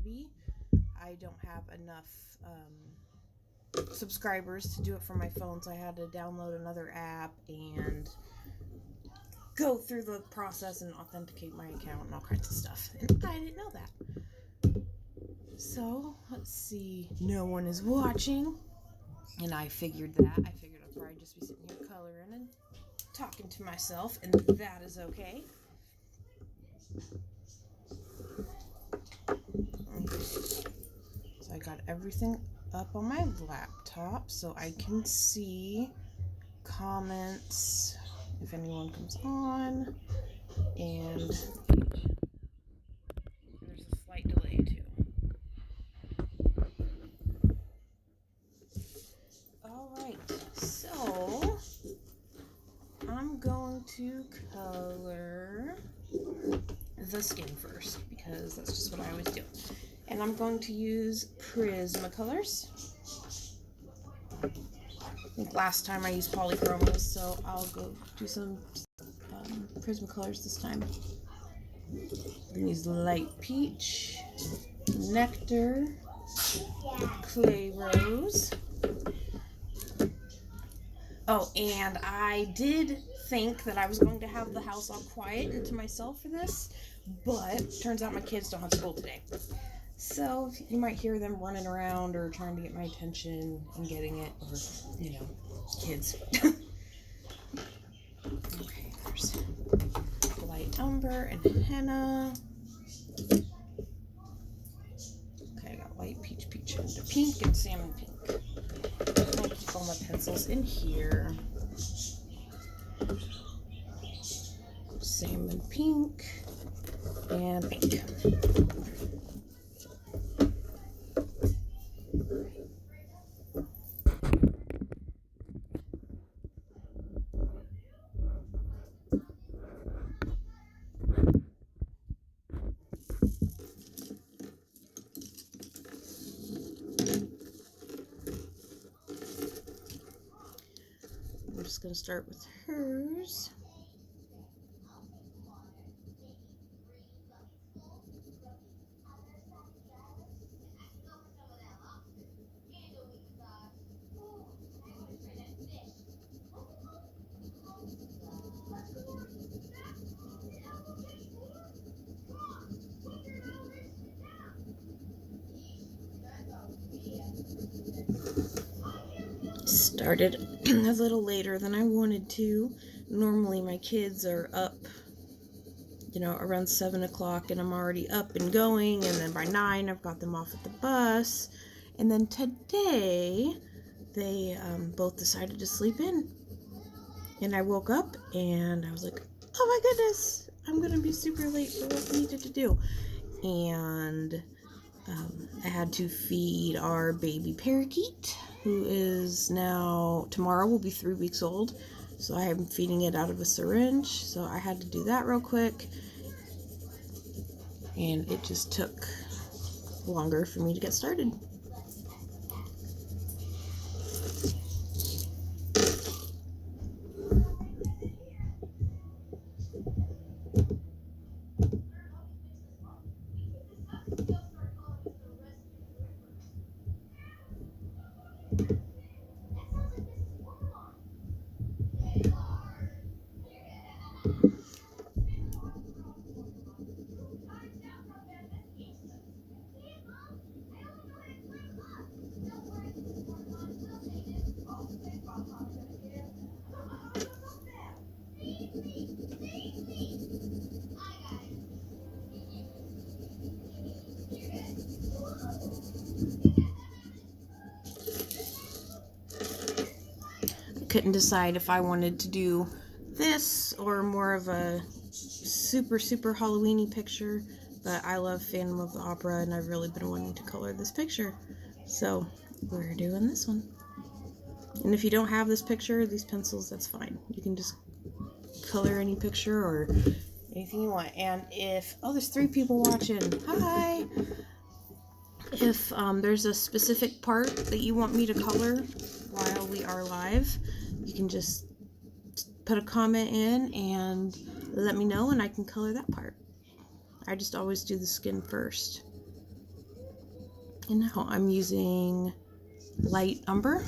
be. I don't have enough subscribers to do it from my phone, so I had to download another app and go through the process and authenticate my account and all kinds of stuff. And I didn't know that. So, let's see. No one is watching. And I figured that. I figured I'd probably just be sitting here coloring and talking to myself, and that is okay. Okay. So I got everything up on my laptop so I can see comments if anyone comes on, and there's a slight delay too. Alright, so I'm going to color the skin first because that's just what I always do. And I'm going to use Prismacolors. I think last time I used polychromas, so I'll go do some Prismacolors this time. I'm going to use light peach, nectar, clay rose. Oh, and I did think that I was going to have the house all quiet and to myself for this, but turns out my kids don't have school today. So you might hear them running around or trying to get my attention and getting it, or, you know, kids. Okay, there's light umber and henna. Okay, I got light peach, and pink, and salmon pink. I'll keep all my pencils in here. Salmon pink and pink. I'm just going to start with hers. Started a little later than I wanted to. Normally my kids are up, you know, around 7 o'clock, and I'm already up and going, and then by 9 I've got them off at the bus. And then today they both decided to sleep in, and I woke up and I was like, oh my goodness, I'm gonna be super late for what we needed to do. And I had to feed our baby parakeet, who is now, tomorrow will be 3 weeks old. So I am feeding it out of a syringe. So I had to do that real quick. And it just took longer for me to get started. Couldn't decide if I wanted to do this or more of a super Halloween-y picture, but I love Phantom of the Opera and I've really been wanting to color this picture, so we're doing this one. And if you don't have this picture, these pencils, that's fine. You can just color any picture or anything you want. And if, oh, there's 3 people watching. Hi! If there's a specific part that you want me to color while we are live, you can just put a comment in and let me know and I can color that part. I just always do the skin first. And now I'm using light umber.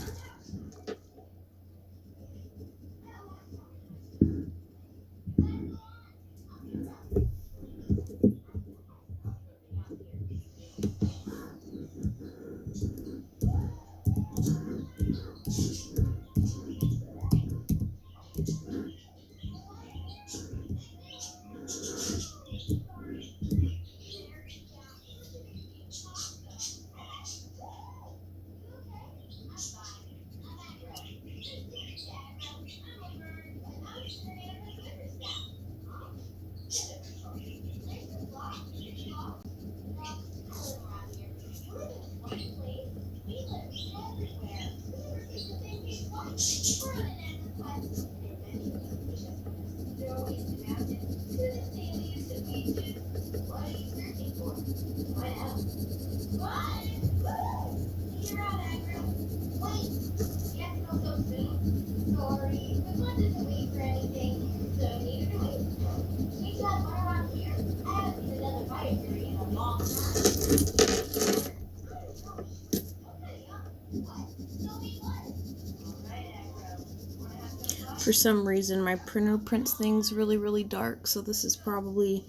For some reason, my printer prints things really dark, so this is probably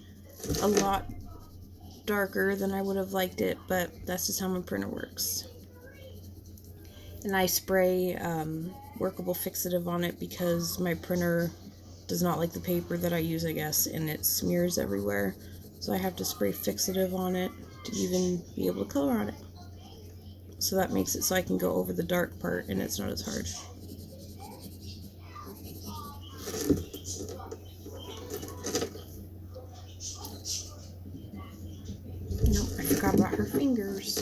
a lot darker than I would have liked it, but that's just how my printer works. And I spray workable fixative on it because my printer does not like the paper that I use, I guess, and it smears everywhere. So I have to spray fixative on it to even be able to color on it. So that makes it so I can go over the dark part and it's not as hard. Nope, I forgot about her fingers.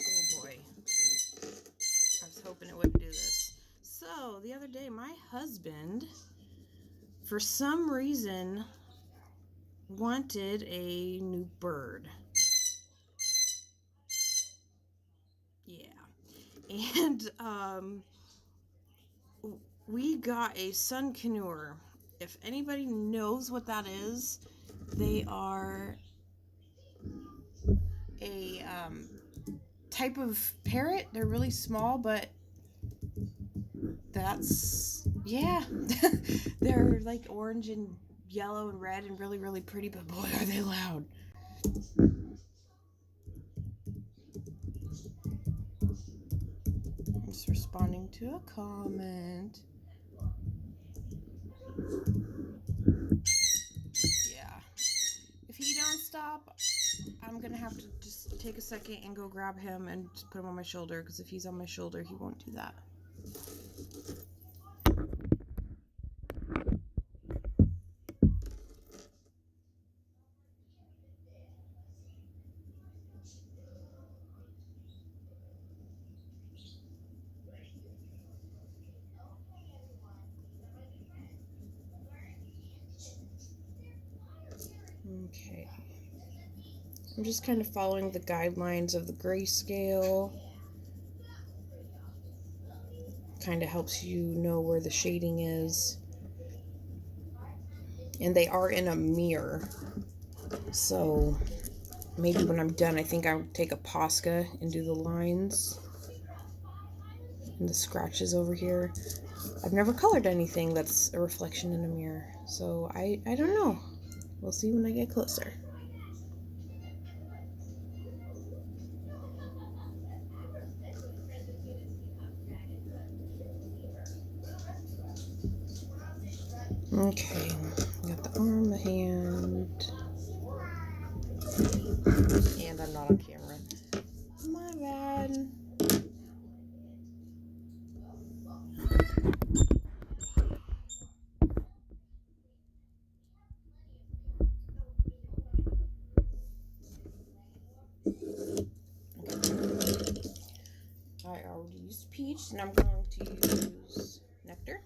Oh boy. I was hoping it wouldn't do this. So, the other day, my husband, for some reason, wanted a new bird. Yeah. And, we got a sun canoer. If anybody knows what that is, they are a type of parrot. They're really small, but that's, yeah. They're like orange and yellow and red and really pretty, but boy, are they loud. I'm just responding to a comment. Yeah. If he don't stop, I'm gonna have to just take a second and go grab him and just put him on my shoulder, because if he's on my shoulder, he won't do that. Okay. I'm just kind of following the guidelines of the grayscale. Kind of helps you know where the shading is. And they are in a mirror. So maybe when I'm done, I think I'll take a Posca and do the lines and the scratches over here. I've never colored anything that's a reflection in a mirror. So I don't know. We'll see when I get closer. Okay, got the arm, the hand, and I'm not on camera. My bad. I already used peach, and I'm going to use nectar.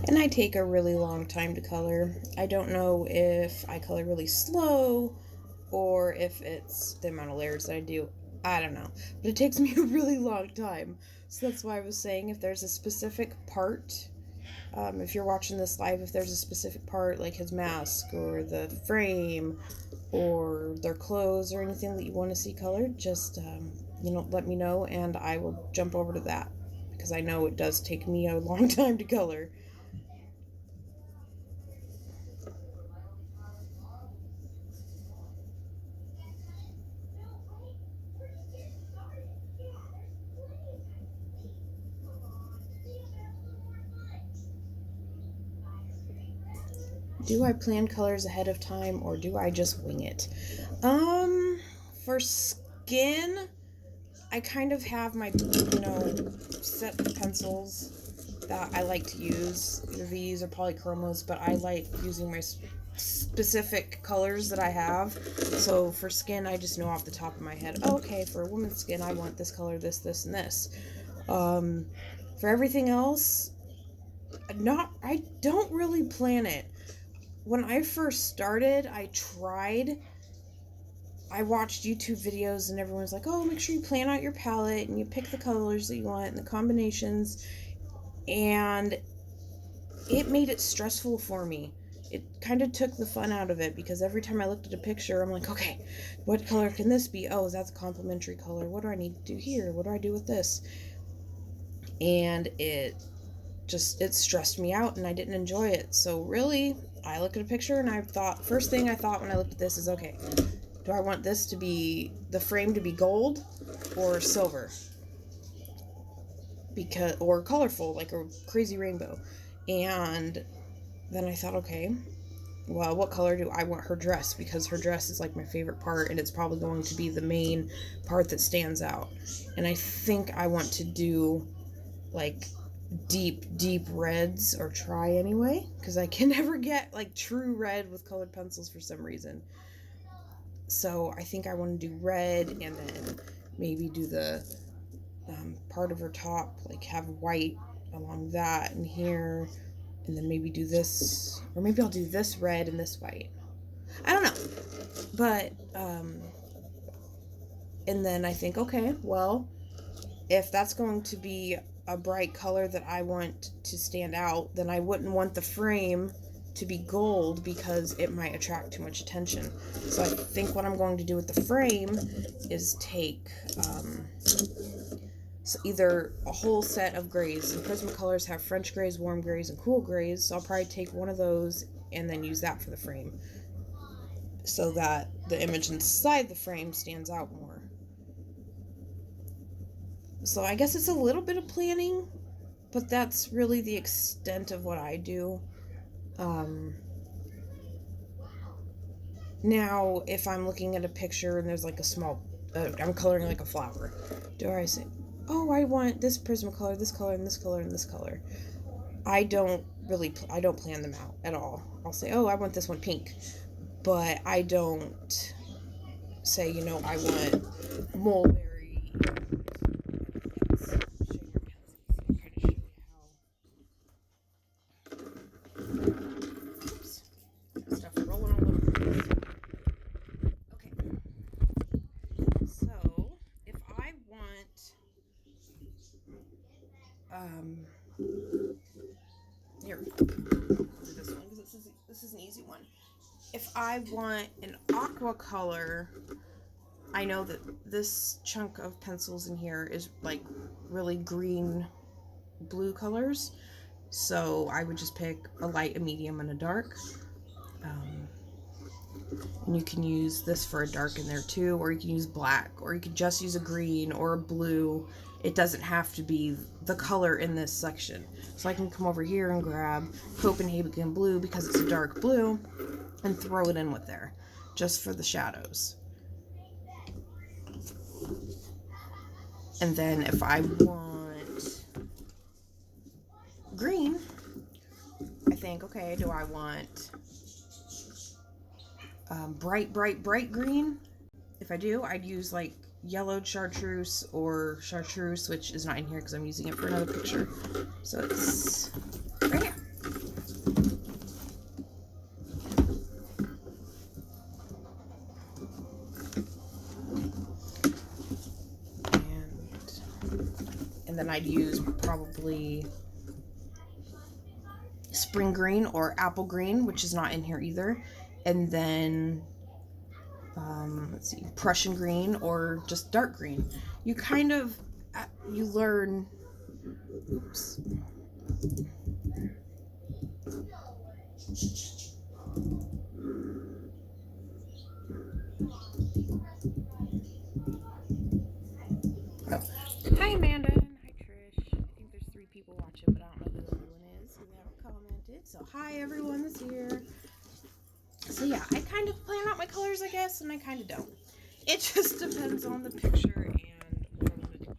And I take a really long time to color. I don't know if I color really slow or if it's the amount of layers that I do. I don't know. But it takes me a really long time. So that's why I was saying if there's a specific part, if you're watching this live, if there's a specific part like his mask or the frame or their clothes or anything that you want to see colored, just, let me know and I will jump over to that. Because I know it does take me a long time to color. Do I plan colors ahead of time or do I just wing it? For skin, I kind of have my, set of pencils that I like to use. Either these or polychromos, but I like using my specific colors that I have. So for skin, I just know off the top of my head, oh, okay, for a woman's skin, I want this color, this, this, and this. For everything else, I don't really plan it. When I first started, I watched YouTube videos and everyone's like, oh, make sure you plan out your palette and you pick the colors that you want and the combinations. And it made it stressful for me. It kind of took the fun out of it because every time I looked at a picture, I'm like, okay, what color can this be? Oh, that's a complementary color. What do I need to do here? What do I do with this? And it stressed me out and I didn't enjoy it. So really, I looked at a picture and first thing I thought when I looked at this is, okay, do I want this to be, the frame to be gold or silver? Or colorful, like a crazy rainbow. And then I thought, okay, well, what color do I want her dress? Because her dress is like my favorite part and it's probably going to be the main part that stands out. And I think I want to do like deep reds, or try anyway, because I can never get like true red with colored pencils for some reason. So I think I want to do red and then maybe do the part of her top, like have white along that and here, and then maybe do this, or maybe I'll do this red and this white. I don't know. But and then I think, okay, well, if that's going to be a bright color that I want to stand out, then I wouldn't want the frame to be gold because it might attract too much attention. So I think what I'm going to do with the frame is take so either a whole set of grays, and Prismacolors have French grays, warm grays, and cool grays, so I'll probably take one of those and then use that for the frame so that the image inside the frame stands out more. So I guess it's a little bit of planning, but that's really the extent of what I do. Now, if I'm looking at a picture and there's like a small, I'm coloring like a flower, do I say, oh, I want this Prismacolor, this color, and this color, and this color? I don't plan them out at all. I'll say, oh, I want this one pink, but I don't say, I want mulberry. Stuff rolling all over the place. Okay. So, if I want, here, I'll do this one because this is an easy one. If I want an aqua color, I know that this chunk of pencils in here is like really green, blue colors. So I would just pick a light, a medium, and a dark. And you can use this for a dark in there too, or you can use black, or you can just use a green or a blue. It doesn't have to be the color in this section. So I can come over here and grab Copenhagen blue because it's a dark blue and throw it in with there just for the shadows. And then if I want green, I think, okay, do I want bright green? If I do, I'd use like yellowed chartreuse or chartreuse, which is not in here because I'm using it for another picture. So it's right here. And then I'd use probably spring green or apple green, which is not in here either. And then let's see, Prussian green or just dark green. You kind of, you learn, oops. Oh. Hi Amanda, hi Trish. I think there's 3 people watching, but I don't know who the other one is, who haven't commented. So hi everyone that's here. So yeah, I kind of plan out my colors, I guess, and I kind of don't. It just depends on the picture and what I want to do.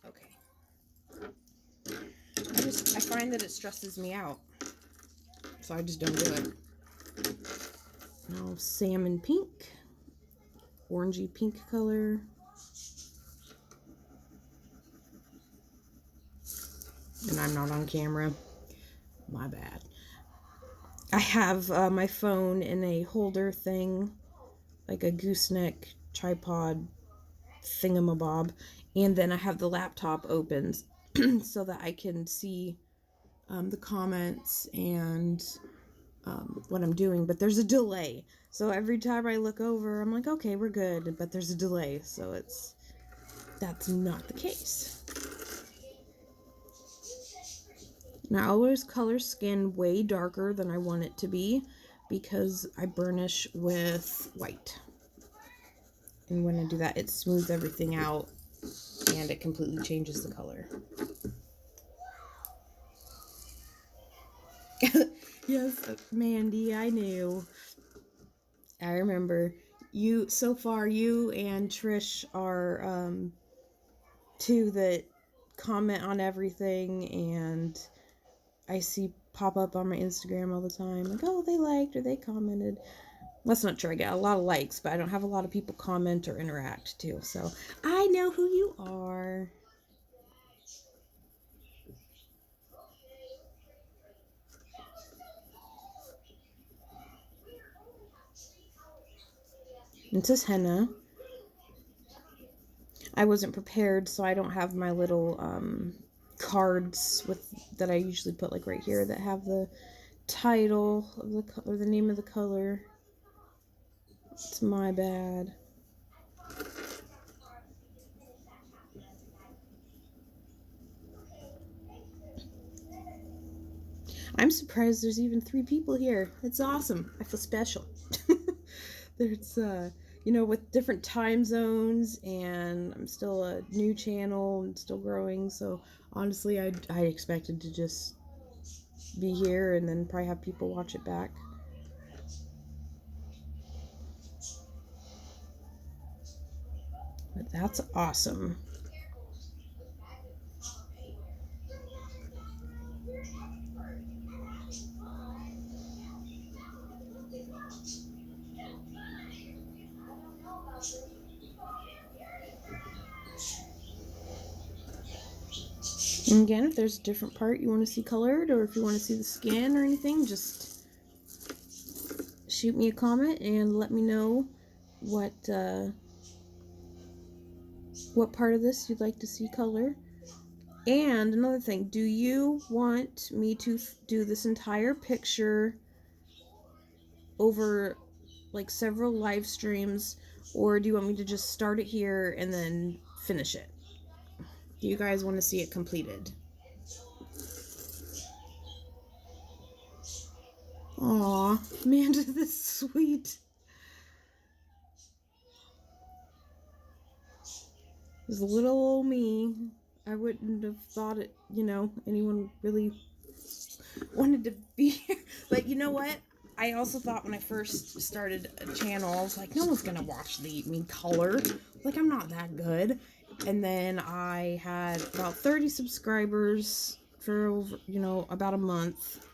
Okay. I find that it stresses me out, so I just don't do it. Now salmon pink, orangey pink color. And I'm not on camera. My bad. I have my phone in a holder thing, like a gooseneck tripod thingamabob, and then I have the laptop open so that I can see the comments and what I'm doing, but there's a delay. So every time I look over, I'm like, okay, we're good, but there's a delay, so that's not the case. Now I always color skin way darker than I want it to be because I burnish with white. And when I do that, it smooths everything out and it completely changes the color. Yes, Mandy, I knew. I remember. So far, you and Trish are 2 that comment on everything, and I see pop up on my Instagram all the time, like, oh, they liked or they commented. That's not true. I get a lot of likes, but I don't have a lot of people comment or interact too. So I know who you are. This is henna. I wasn't prepared, so I don't have my little cards that I usually put like right here that have the title of or the name of the color. It's my bad. I'm surprised there's even 3 people here. It's awesome. I feel special. There's you know, with different time zones, and I'm still a new channel and still growing, so honestly I expected to just be here and then probably have people watch it back. But that's awesome. And again, if there's a different part you want to see colored, or if you want to see the skin or anything, just shoot me a comment and let me know what part of this you'd like to see color. And another thing, do you want me to do this entire picture over like several live streams, or do you want me to just start it here and then finish it? Do you guys want to see it completed? Aw, Amanda, this is sweet. This little old me. I wouldn't have thought it, you know, anyone really wanted to be here. But you know what? I also thought when I first started a channel, I was like, no one's gonna watch me color. Like, I'm not that good. And then I had about 30 subscribers for, you know, about a month.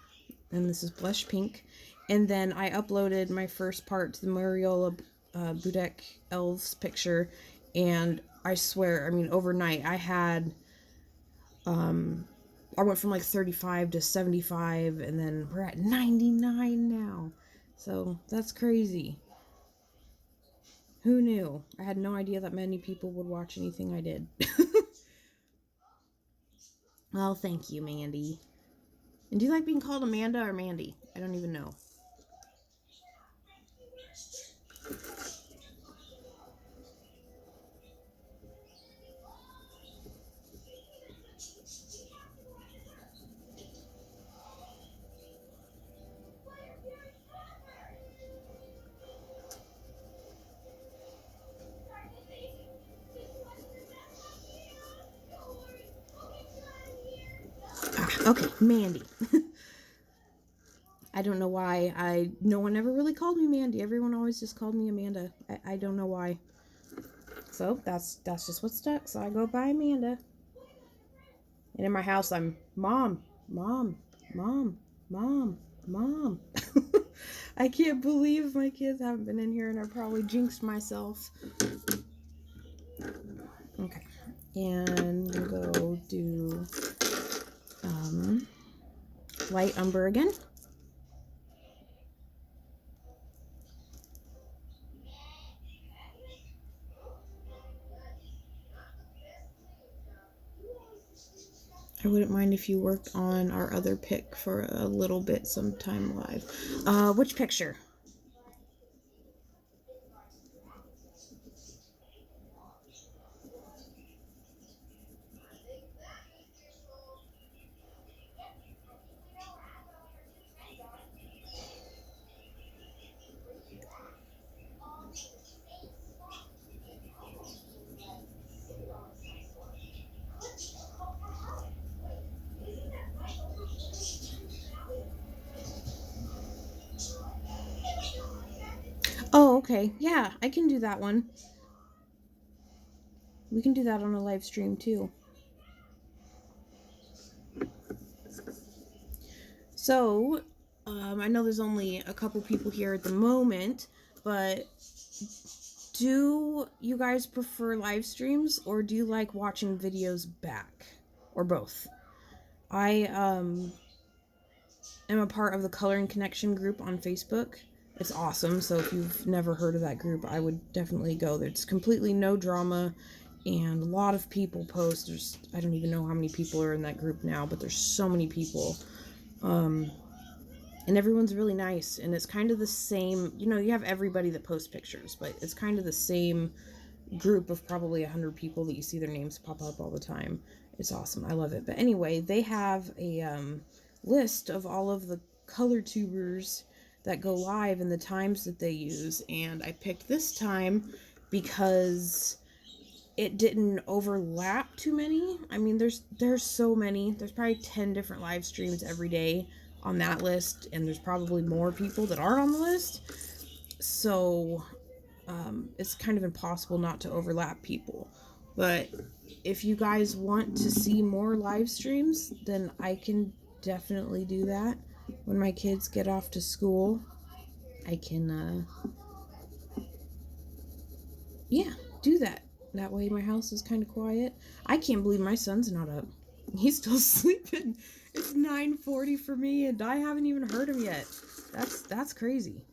and this is blush pink. And then I uploaded my first part to the Mariola Budek Elves picture, and I swear, I mean, overnight I had I went from like 35 to 75, and then we're at 99 now. So that's crazy. Who knew? I had no idea that many people would watch anything I did. Well, thank you, Mandy. And do you like being called Amanda or Mandy? I don't even know. Okay, Mandy. I don't know why. No one ever really called me Mandy. Everyone always just called me Amanda. I don't know why. So that's just what stuck. So I go by Amanda. And in my house, I'm Mom, Mom, Mom, Mom, Mom. I can't believe my kids haven't been in here, and I probably jinxed myself. Okay, and we'll go do light umber again. I wouldn't mind if you worked on our other pic for a little bit sometime live. Which picture? Oh, okay. Yeah, I can do that one. We can do that on a live stream too. So, I know there's only a couple people here at the moment, but do you guys prefer live streams, or do you like watching videos back, or both? I am a part of the Coloring Connection group on Facebook. It's awesome. So if you've never heard of that group, I would definitely go there. It's completely no drama, and a lot of people post. I don't even know how many people are in that group now, but there's so many people. And everyone's really nice, and it's kind of the same, you have everybody that posts pictures, but it's kind of the same group of probably 100 people that you see their names pop up all the time. It's awesome. I love it. But anyway, they have a list of all of the color tubers that go live and the times that they use, and I picked this time because it didn't overlap too many. I mean, there's so many. There's probably 10 different live streams every day on that list, and there's probably more people that aren't on the list. So it's kind of impossible not to overlap people. But if you guys want to see more live streams, then I can definitely do that. When my kids get off to school, I can do that. That way my house is kind of quiet. I can't believe my son's not up. He's still sleeping. It's 9:40 for me, and I haven't even heard him yet. That's crazy.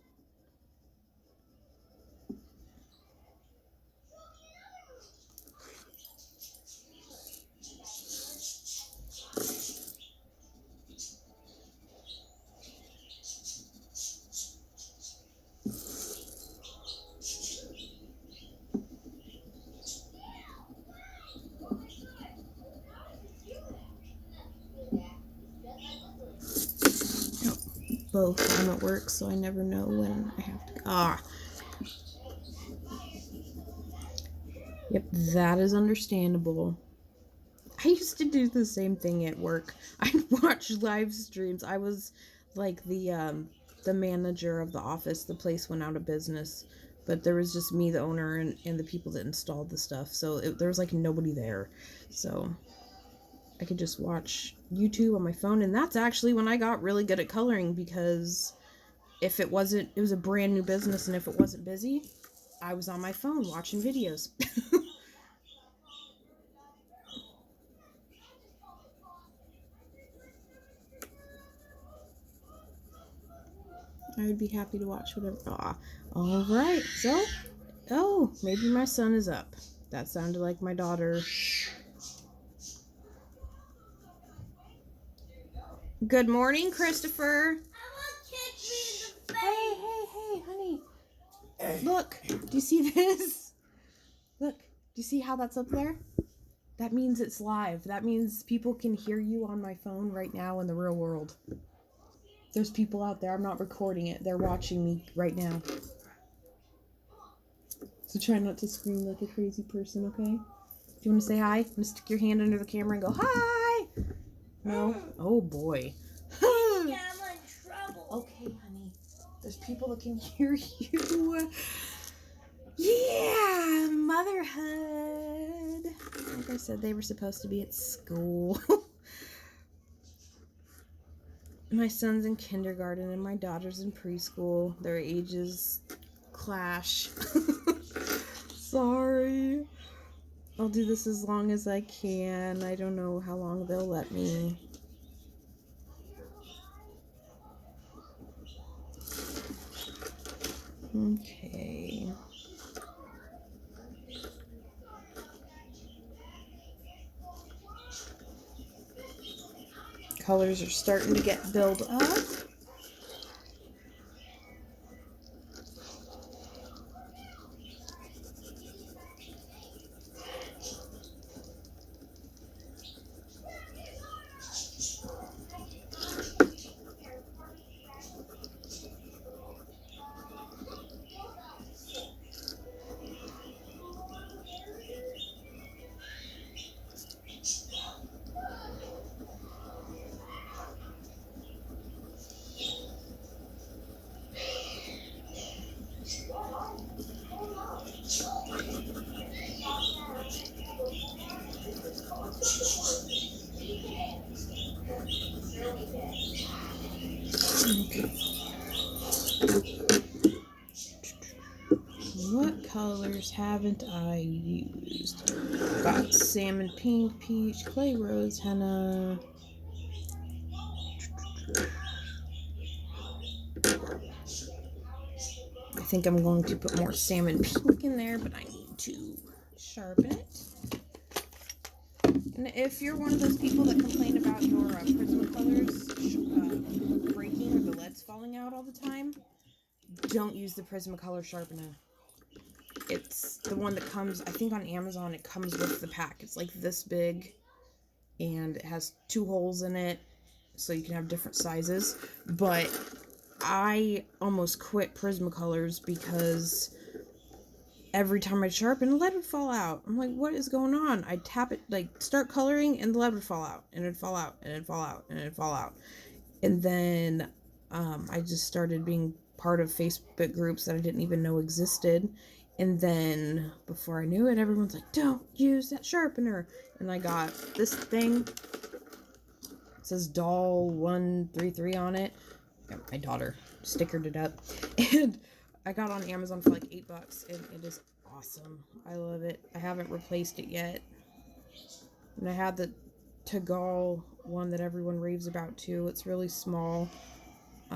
Both. I'm at work, so I never know when I have to. Yep, that is understandable. I used to do the same thing at work. I'd watch live streams. I was like the manager of the office. The place went out of business, but there was just me, the owner, and the people that installed the stuff. So there was like nobody there. So I could just watch YouTube on my phone. And that's actually when I got really good at coloring, because if it was a brand new business, and if it wasn't busy, I was on my phone watching videos. I would be happy to watch whatever. All right. So, oh, maybe my son is up. That sounded like my daughter. Good morning, Christopher. Hey, honey. Look, do you see this? Look, do you see how that's up there? That means it's live. That means people can hear you on my phone right now in the real world. There's people out there. I'm not recording it. They're watching me right now. So try not to scream like a crazy person, okay? Do you want to say hi? You want to stick your hand under the camera and go, hi? No? Oh, boy. I'm in trouble. Okay, honey. There's people that can hear you. Yeah, motherhood. Like I said, they were supposed to be at school. My son's in kindergarten and my daughter's in preschool. Their ages clash. Sorry. I'll do this as long as I can. I don't know how long they'll let me. Okay. Colors are starting to get built up. Okay. What colors haven't I used? Got salmon pink, peach, clay rose, henna. I think I'm going to put more salmon pink in there, but I need to sharpen it. And if you're one of those people that complain about your Prismacolors breaking or the leads falling out all the time, don't use the Prismacolor sharpener. It's the one that comes, I think on Amazon, it comes with the pack. It's like this big, and it has 2 holes in it, so you can have different sizes. But I almost quit Prismacolors because every time I'd sharpen, the lead would fall out. I'm like, what is going on? I'd tap it, like, start coloring, and the lead would fall out, and it'd fall out, and it'd fall out, and it'd fall out. And then I just started being part of Facebook groups that I didn't even know existed. And then before I knew it, everyone's like, don't use that sharpener. And I got this thing. It says Doll 133 on it. My daughter stickered it up. And I got on Amazon for like $8, and it is awesome. I love it. I haven't replaced it yet. And I had the Tagal one that everyone raves about too. It's really small,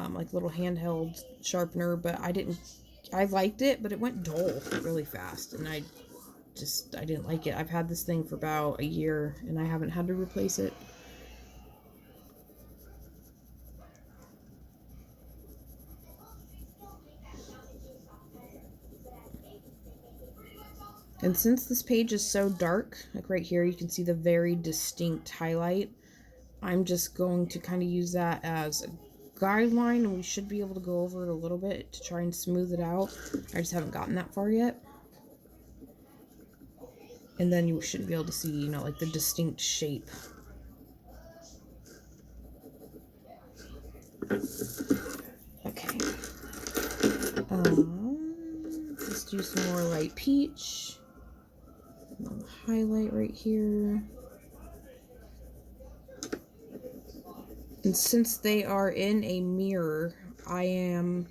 like little handheld sharpener, but I liked it, but it went dull really fast, and I didn't like it. I've had this thing for about a year, and I haven't had to replace it. And since this page is so dark, like right here, you can see the very distinct highlight. I'm just going to kind of use that as a guideline, and we should be able to go over it a little bit to try and smooth it out. I just haven't gotten that far yet. And then you shouldn't be able to see, you know, like the distinct shape. Okay. Let's do some more light peach. Highlight right here. And since they are in a mirror, I am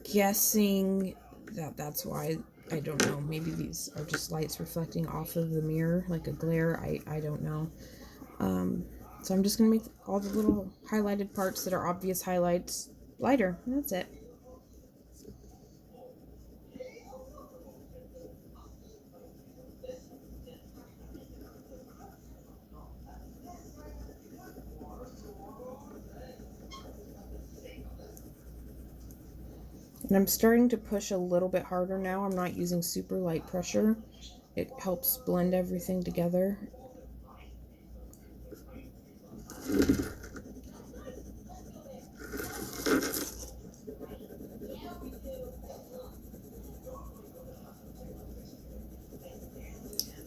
guessing that that's why. I don't know. Maybe these are just lights reflecting off of the mirror, like a glare. I don't know. So I'm just going to make all the little highlighted parts that are obvious highlights lighter. And that's it. And I'm starting to push a little bit harder now. I'm not using super light pressure. It helps blend everything together.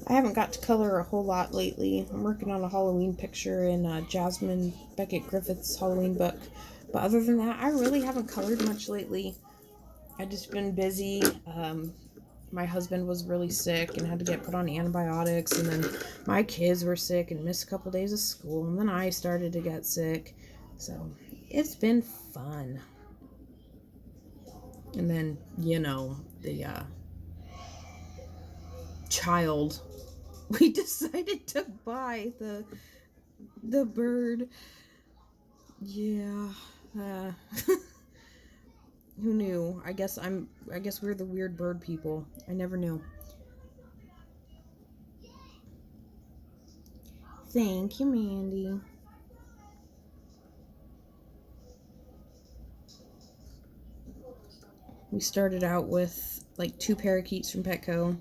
I haven't got to color a whole lot lately. I'm working on a Halloween picture in Jasmine Beckett Griffith's Halloween book. But other than that, I really haven't colored much lately. I've just been busy. My husband was really sick and had to get put on antibiotics, and then my kids were sick and missed a couple days of school, and then I started to get sick. So it's been fun. And then, you know, the child, we decided to buy the bird. Yeah. Who knew? I guess we're the weird bird people. I never knew. Thank you, Mandy. We started out with like 2 parakeets from Petco.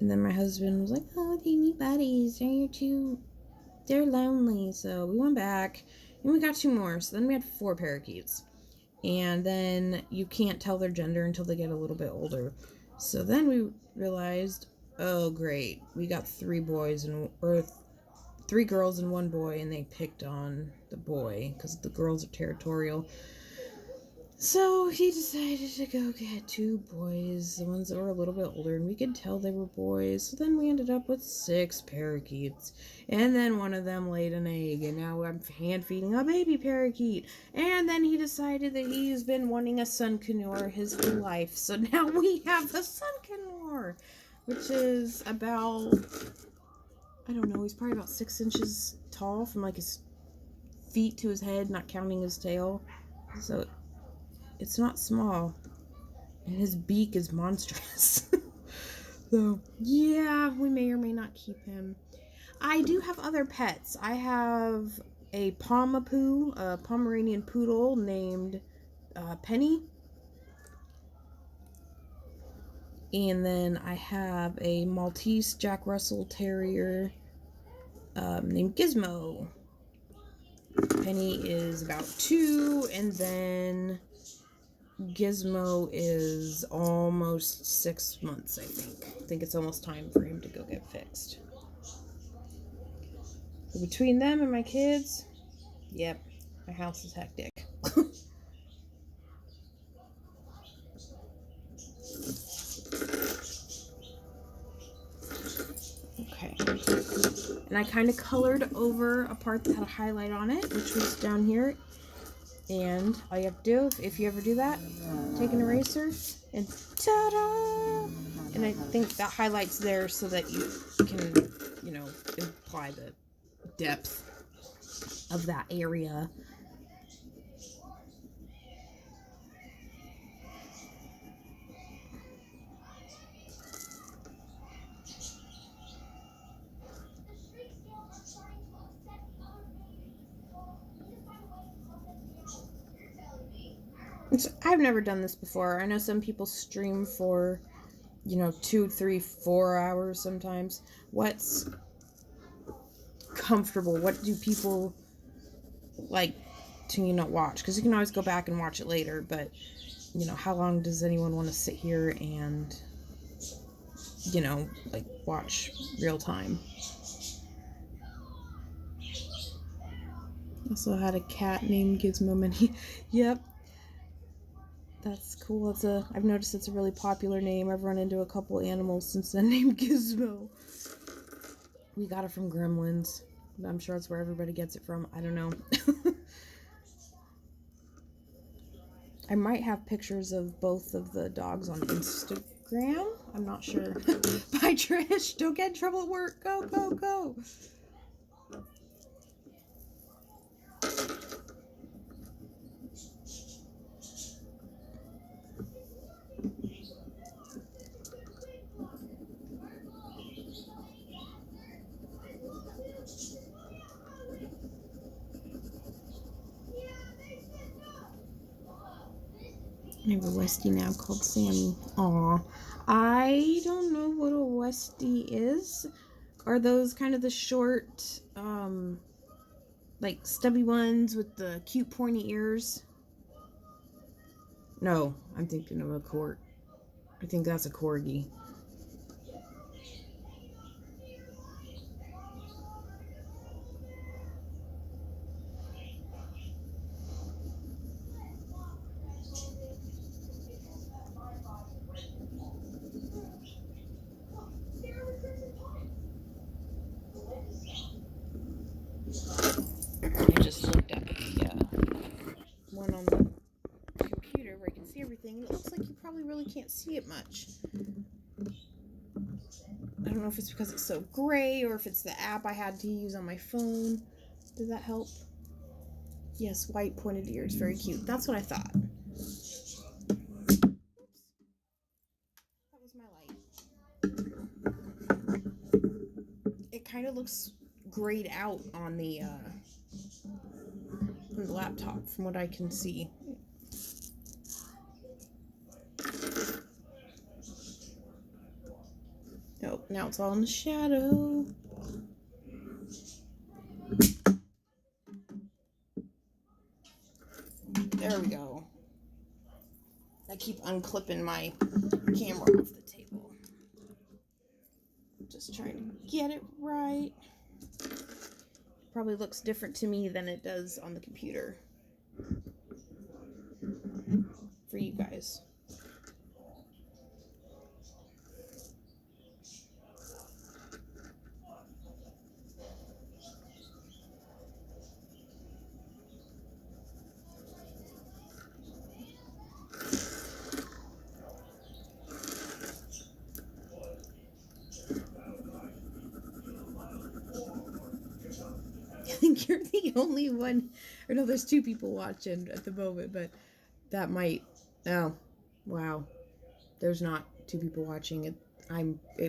And then my husband was like, oh, they need buddies. They're lonely. So we went back and we got 2 more. So then we had 4 parakeets. And then you can't tell their gender until they get a little bit older. So then we realized, oh great, we got 3 boys or 3 girls and 1 boy, and they picked on the boy because the girls are territorial. So he decided to go get 2 boys, the ones that were a little bit older, and we could tell they were boys. So then we ended up with 6 parakeets, and then one of them laid an egg, and now I'm hand feeding a baby parakeet. And then he decided that he's been wanting a sun conure his whole life, so now we have a sun conure, which is about, I don't know, he's probably about 6 inches tall from like his feet to his head, not counting his tail. So it's not small, and his beak is monstrous. So yeah, we may or may not keep him. I do have other pets. I have a Pomapoo, a Pomeranian poodle named Penny. And then I have a Maltese Jack Russell Terrier named Gizmo. Penny is about 2, and then Gizmo is almost 6 months, I think. I think it's almost time for him to go get fixed. So between them and my kids, yep, my house is hectic. Okay. And I kind of colored over a part that had a highlight on it, which was down here. And all you have to do, if you ever do that, take an eraser and ta-da! And I think that highlight's there so that you can, you know, imply the depth of that area. So I've never done this before. I know some people stream for, you know, 2, 3, 4 hours sometimes. What's comfortable? What do people like to, you know, watch? Because you can always go back and watch it later, but, you know, how long does anyone want to sit here and, you know, like watch real time? Also had a cat named Gizmo Mini. Yep. That's cool. I've noticed it's a really popular name. I've run into a couple animals since then named Gizmo. We got it from Gremlins. I'm sure that's where everybody gets it from. I don't know. I might have pictures of both of the dogs on Instagram. I'm not sure. Bye, Trish. Don't get in trouble at work. Go, go, go. I have a Westie now called Sammy. Aw. I don't know what a Westie is. Are those kind of the short, like stubby ones with the cute pointy ears? No, I'm thinking of a I think that's a corgi. I just looked at the one on the computer where I can see everything. It looks like you probably really can't see it much. I don't know if it's because it's so gray or if it's the app I had to use on my phone. Does that help? Yes, white pointed ears. Very cute. That's what I thought. Oops. That was my light. It kind of looks grayed out on the laptop from what I can see. Nope, now it's all in the shadow. There we go. I keep unclipping my camera off the table. Just trying to get it right. Probably looks different to me than it does on the computer. For you guys. I think you're the only one, or no, there's two people watching at the moment, but that might, oh, wow, there's not two people watching. It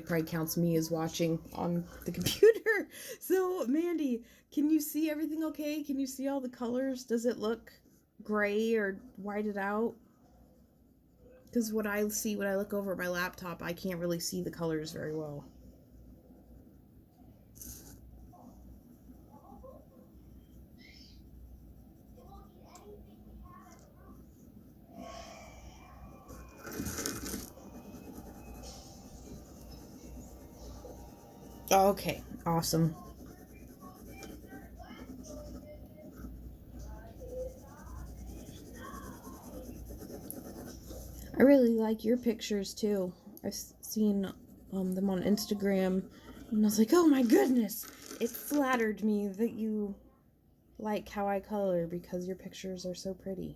probably counts me as watching on the computer. So, Mandy, can you see everything okay? Can you see all the colors? Does it look gray or whited out? Because what I see when I look over at my laptop, I can't really see the colors very well. Okay, awesome. I really like your pictures too. I've seen them on Instagram, and I was like, oh my goodness! It flattered me that you like how I color because your pictures are so pretty.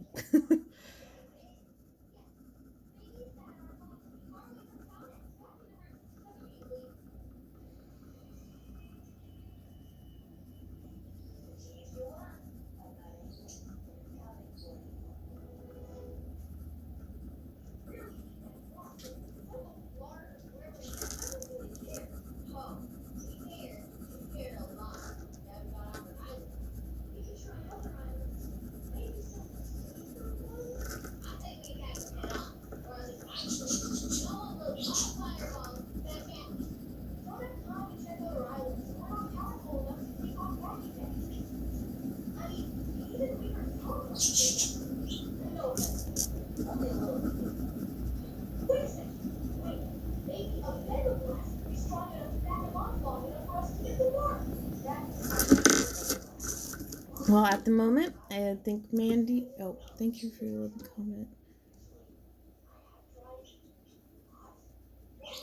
Well, at the moment, I think Mandy... Oh, thank you for your comment.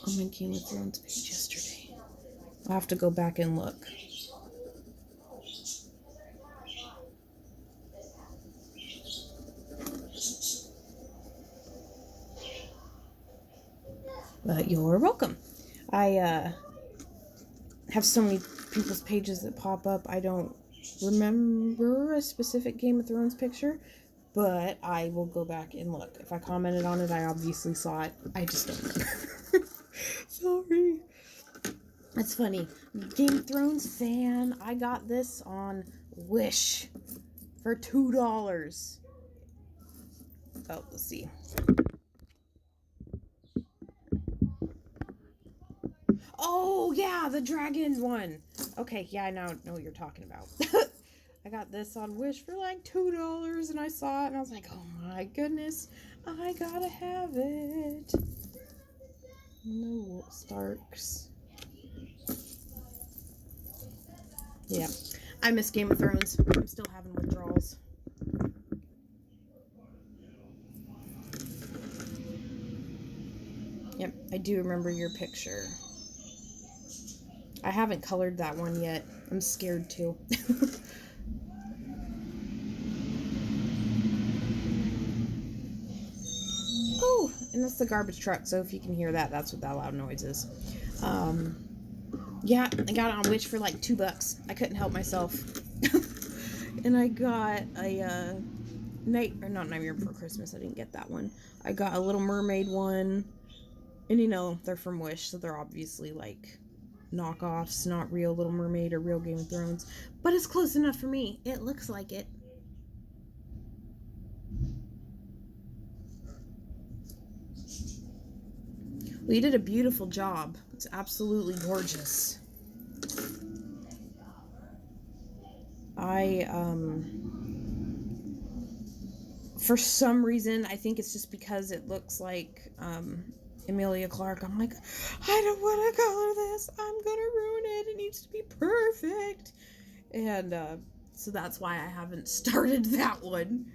On my Game of Thrones page yesterday. I'll have to go back and look. But you're welcome. I have so many people's pages that pop up. I don't remember a specific Game of Thrones picture, but I will go back and look. If I commented on it, I obviously saw it. I just don't remember. Sorry. That's funny. Game of Thrones fan. I got this on Wish for $2. Oh, let's see. Oh, yeah, the dragon one. Okay, yeah, I now know what you're talking about. I got this on Wish for like $2, and I saw it, and I was like, oh my goodness, I gotta have it. No Starks. Yeah, I miss Game of Thrones. I'm still having withdrawals. Yep, I do remember your picture. I haven't colored that one yet. I'm scared to. Oh, and that's the garbage truck, so if you can hear that, that's what that loud noise is. Yeah, I got it on Wish for like $2. I couldn't help myself. And I got a Nightmare Before Christmas. I didn't get that one. I got a Little Mermaid one. And you know, they're from Wish, so they're obviously like knockoffs, not real Little Mermaid or real Game of Thrones. But it's close enough for me. It looks like it. Well, you did a beautiful job. It's absolutely gorgeous. For some reason, I think it's just because it looks like Emilia Clarke. I'm like, I don't want to color this. I'm going to ruin it. It needs to be perfect. And so that's why I haven't started that one.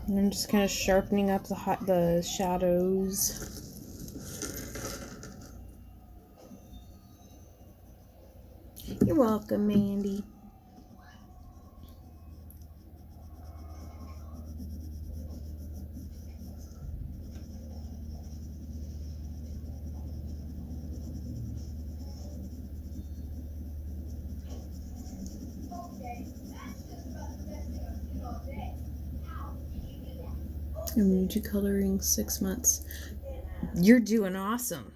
And I'm just kind of sharpening up the shadows. You're welcome, Mandy. I'm new to coloring 6 months. You're doing awesome.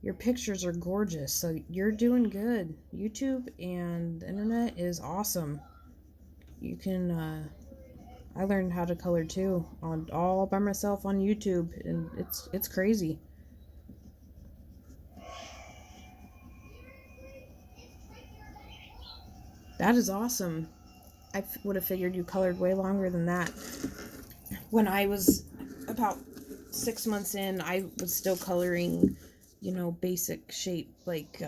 Your pictures are gorgeous, so you're doing good. YouTube and the internet is awesome. You can, I learned how to color too, all by myself on YouTube, and it's crazy. That is awesome. I would have figured you colored way longer than that. When I was about 6 months in, I was still coloring, you know, basic shape, like,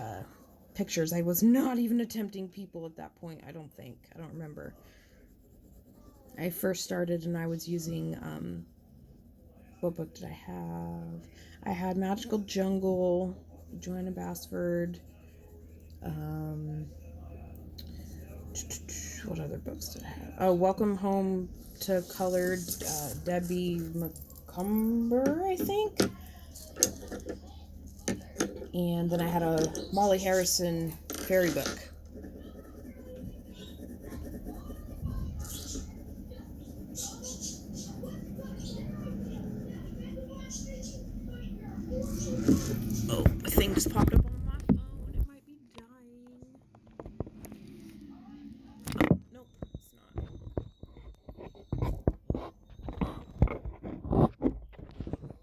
pictures. I was not even attempting people at that point, I don't think. I don't remember. I first started and I was using, what book did I have? I had Magical Jungle, Joanna Basford, what other books did I have? Oh, Welcome Home to Colored, Debbie McCumber, I think. And then I had a Molly Harrison fairy book. Oh, a thing just popped up on my phone. It might be dying. Oh, nope, it's not.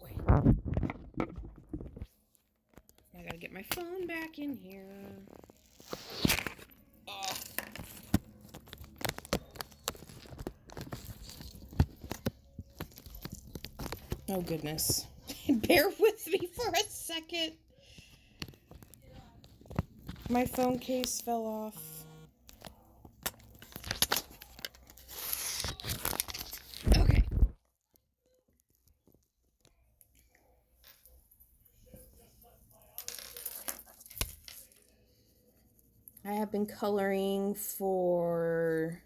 Wait. I gotta get my phone back in here. Oh. Oh, goodness. Bear with me for a second. My phone case fell off. Okay. I have been coloring for,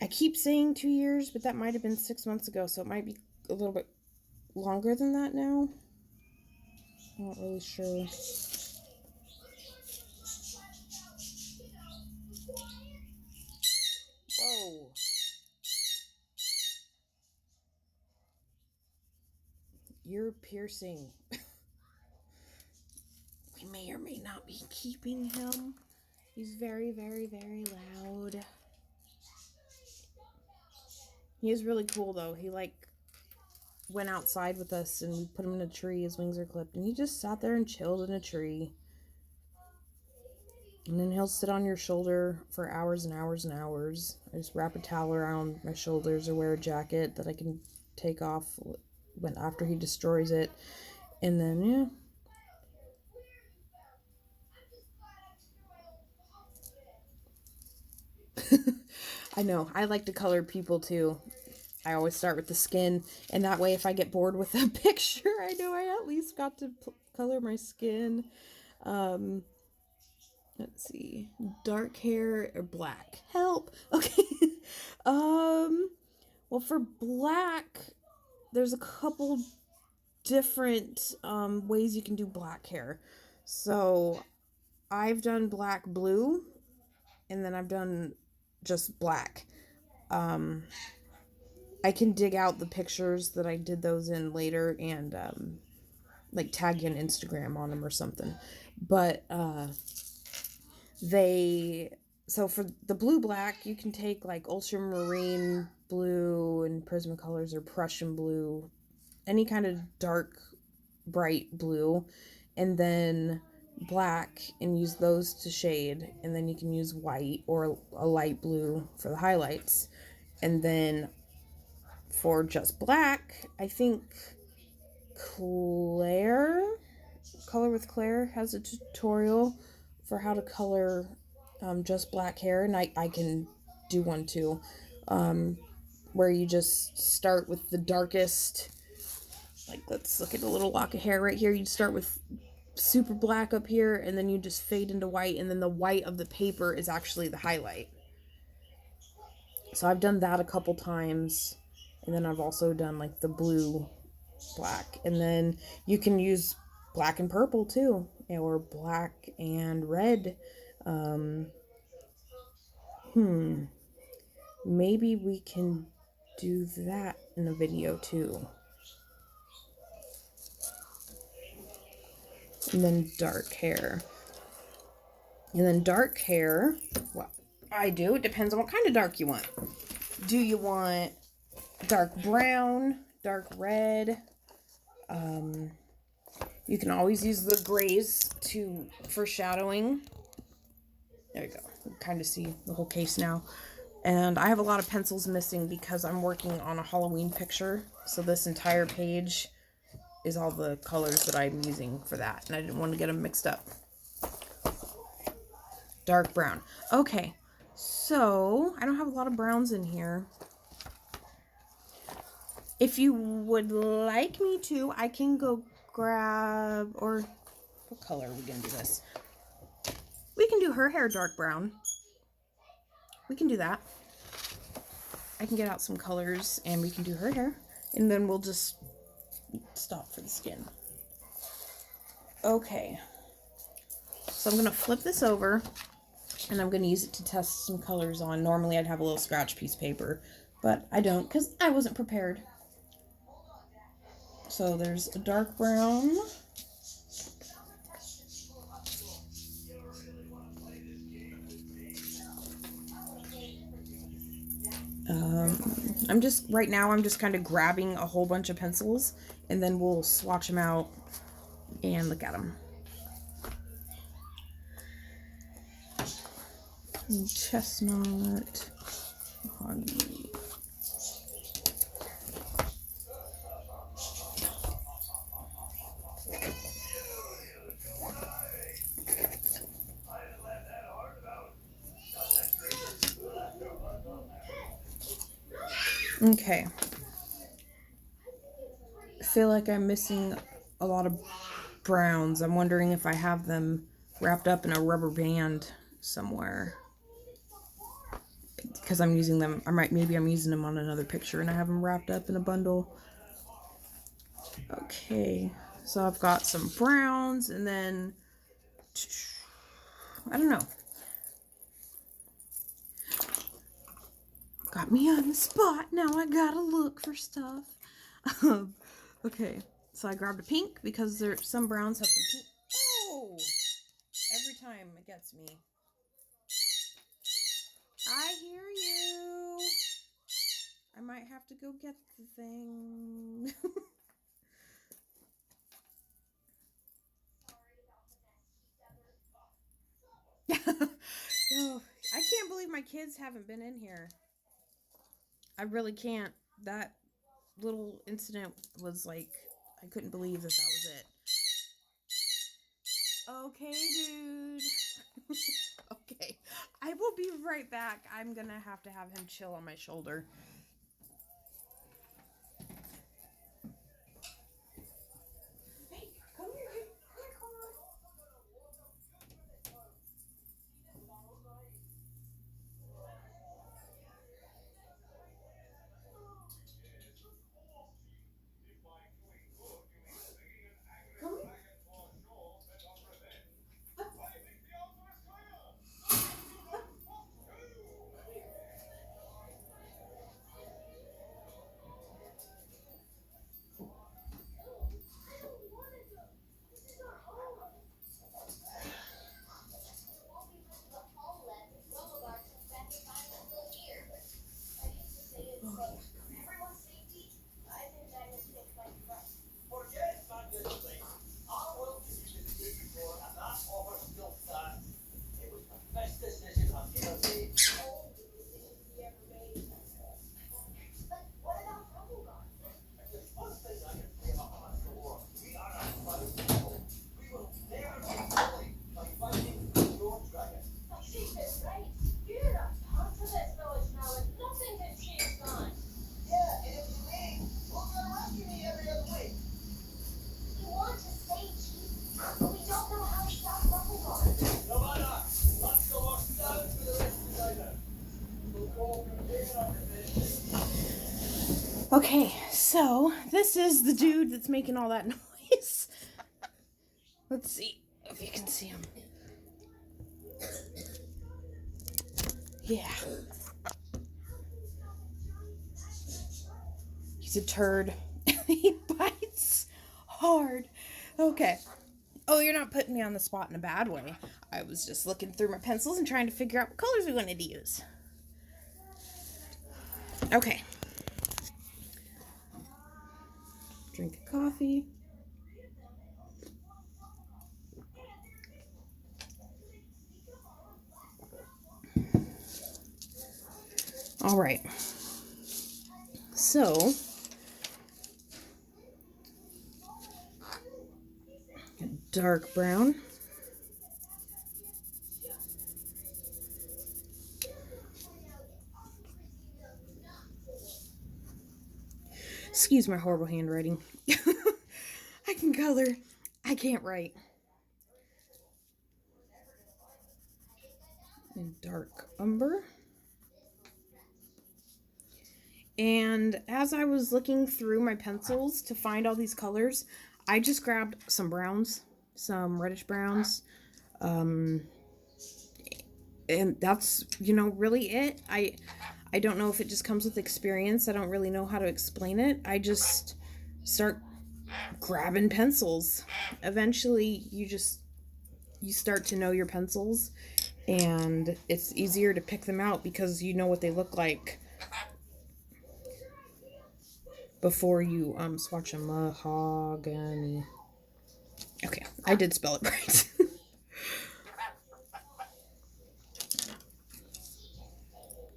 I keep saying 2 years, but that might have been 6 months ago, so it might be a little bit longer than that now. I'm not really sure. Whoa. You're piercing. We may or may not be keeping him. He's very, very, very loud. He is really cool though. He like went outside with us and we put him in a tree. His wings are clipped and he just sat there and chilled in a tree. And then he'll sit on your shoulder for hours and hours and hours. I just wrap a towel around my shoulders or wear a jacket that I can take off when after he destroys it. And then, yeah. I know. I like to color people too. I always start with the skin. And that way, if I get bored with a picture, I know I at least got to color my skin. Let's see. Dark hair or black? Help. Okay. Well, for black, there's a couple different ways you can do black hair. So I've done black blue, and then I've done just black. I can dig out the pictures that I did those in later and like tag you on Instagram on them or something. But so for the blue black, you can take like ultramarine blue and Prismacolors or Prussian blue, any kind of dark, bright blue, and then black, and use those to shade. And then you can use white or a light blue for the highlights. And then for just black, I think Color with Claire has a tutorial for how to color just black hair, and I can do one too, where you just start with the darkest, like let's look at a little lock of hair right here. You start with super black up here, and then you just fade into white, and then the white of the paper is actually the highlight. So I've done that a couple times, and then I've also done like the blue black, and then you can use black and purple too, or black and red. Maybe we can do that in a video too. And then dark hair. And then dark hair, well, I do. It depends on what kind of dark you want. Do you want dark brown, dark red? You can always use the grays for shadowing. There you go. You can kind of see the whole case now. And I have a lot of pencils missing because I'm working on a Halloween picture. So this entire page is all the colors that I'm using for that. And I didn't want to get them mixed up. Dark brown. Okay. So I don't have a lot of browns in here. If you would like me to, I can go grab, or what color are we going to do this? We can do her hair dark brown. We can do that. I can get out some colors and we can do her hair. And then we'll just stop for the skin. Okay. So I'm going to flip this over and I'm going to use it to test some colors on. Normally I'd have a little scratch piece of paper, but I don't because I wasn't prepared. So there's a dark brown. Right now I'm just kind of grabbing a whole bunch of pencils and then we'll swatch them out and look at them. Chestnut, mahogany. Okay. I feel like I'm missing a lot of browns. I'm wondering if I have them wrapped up in a rubber band somewhere. Because I'm using them, maybe I'm using them on another picture and I have them wrapped up in a bundle. Okay, so I've got some browns and then, I don't know. Got me on the spot. Now I gotta look for stuff. Okay, so I grabbed a pink because some browns have some pink. Oh! Every time it gets me. I hear you. I might have to go get the thing. Oh, I can't believe my kids haven't been in here. I really can't. That little incident was like, I couldn't believe that was it. Okay, dude. Okay. I will be right back. I'm gonna have to have him chill on my shoulder. Hey, come here. Come on. Okay, so this is the dude that's making all that noise. Let's see if you can see him. Yeah. He's a turd. He bites hard. Okay. Oh, you're not putting me on the spot in a bad way. I was just looking through my pencils and trying to figure out what colors we wanted to use. Okay. Drink a coffee. All right. So, a dark brown. Excuse my horrible handwriting. I can color. I can't write. And dark umber. And as I was looking through my pencils to find all these colors, I just grabbed some browns, some reddish browns. And that's, really it. I don't know if it just comes with experience. I don't really know how to explain it. I just start grabbing pencils. Eventually, you start to know your pencils, and it's easier to pick them out because you know what they look like before you swatch them. Mahogany. Okay, I did spell it right.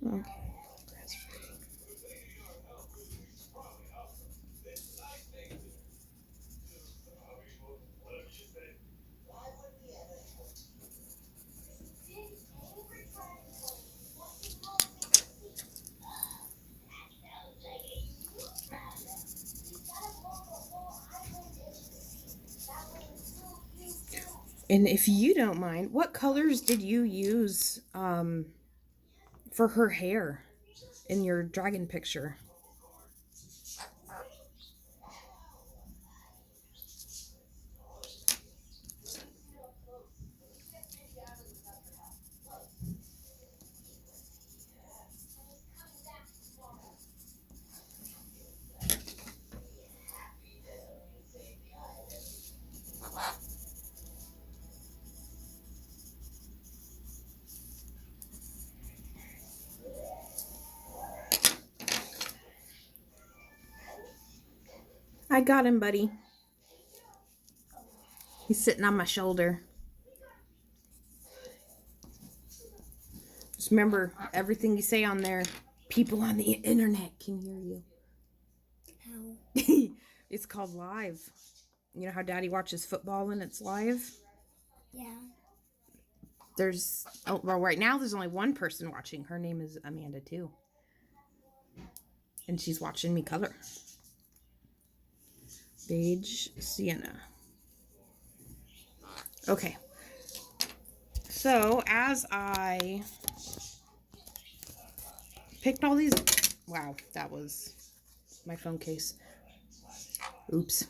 Okay. And if you don't mind, what colors did you use for her hair in your dragon picture? I got him, buddy. He's sitting on my shoulder. Just remember, everything you say on there, people on the internet can hear you. How? It's called live. You know how Daddy watches football and it's live? Yeah. Well, right now there's only one person watching. Her name is Amanda, too. And she's watching me color. Beige sienna. Okay. So, as I picked all these... Wow, that was my phone case. Oops.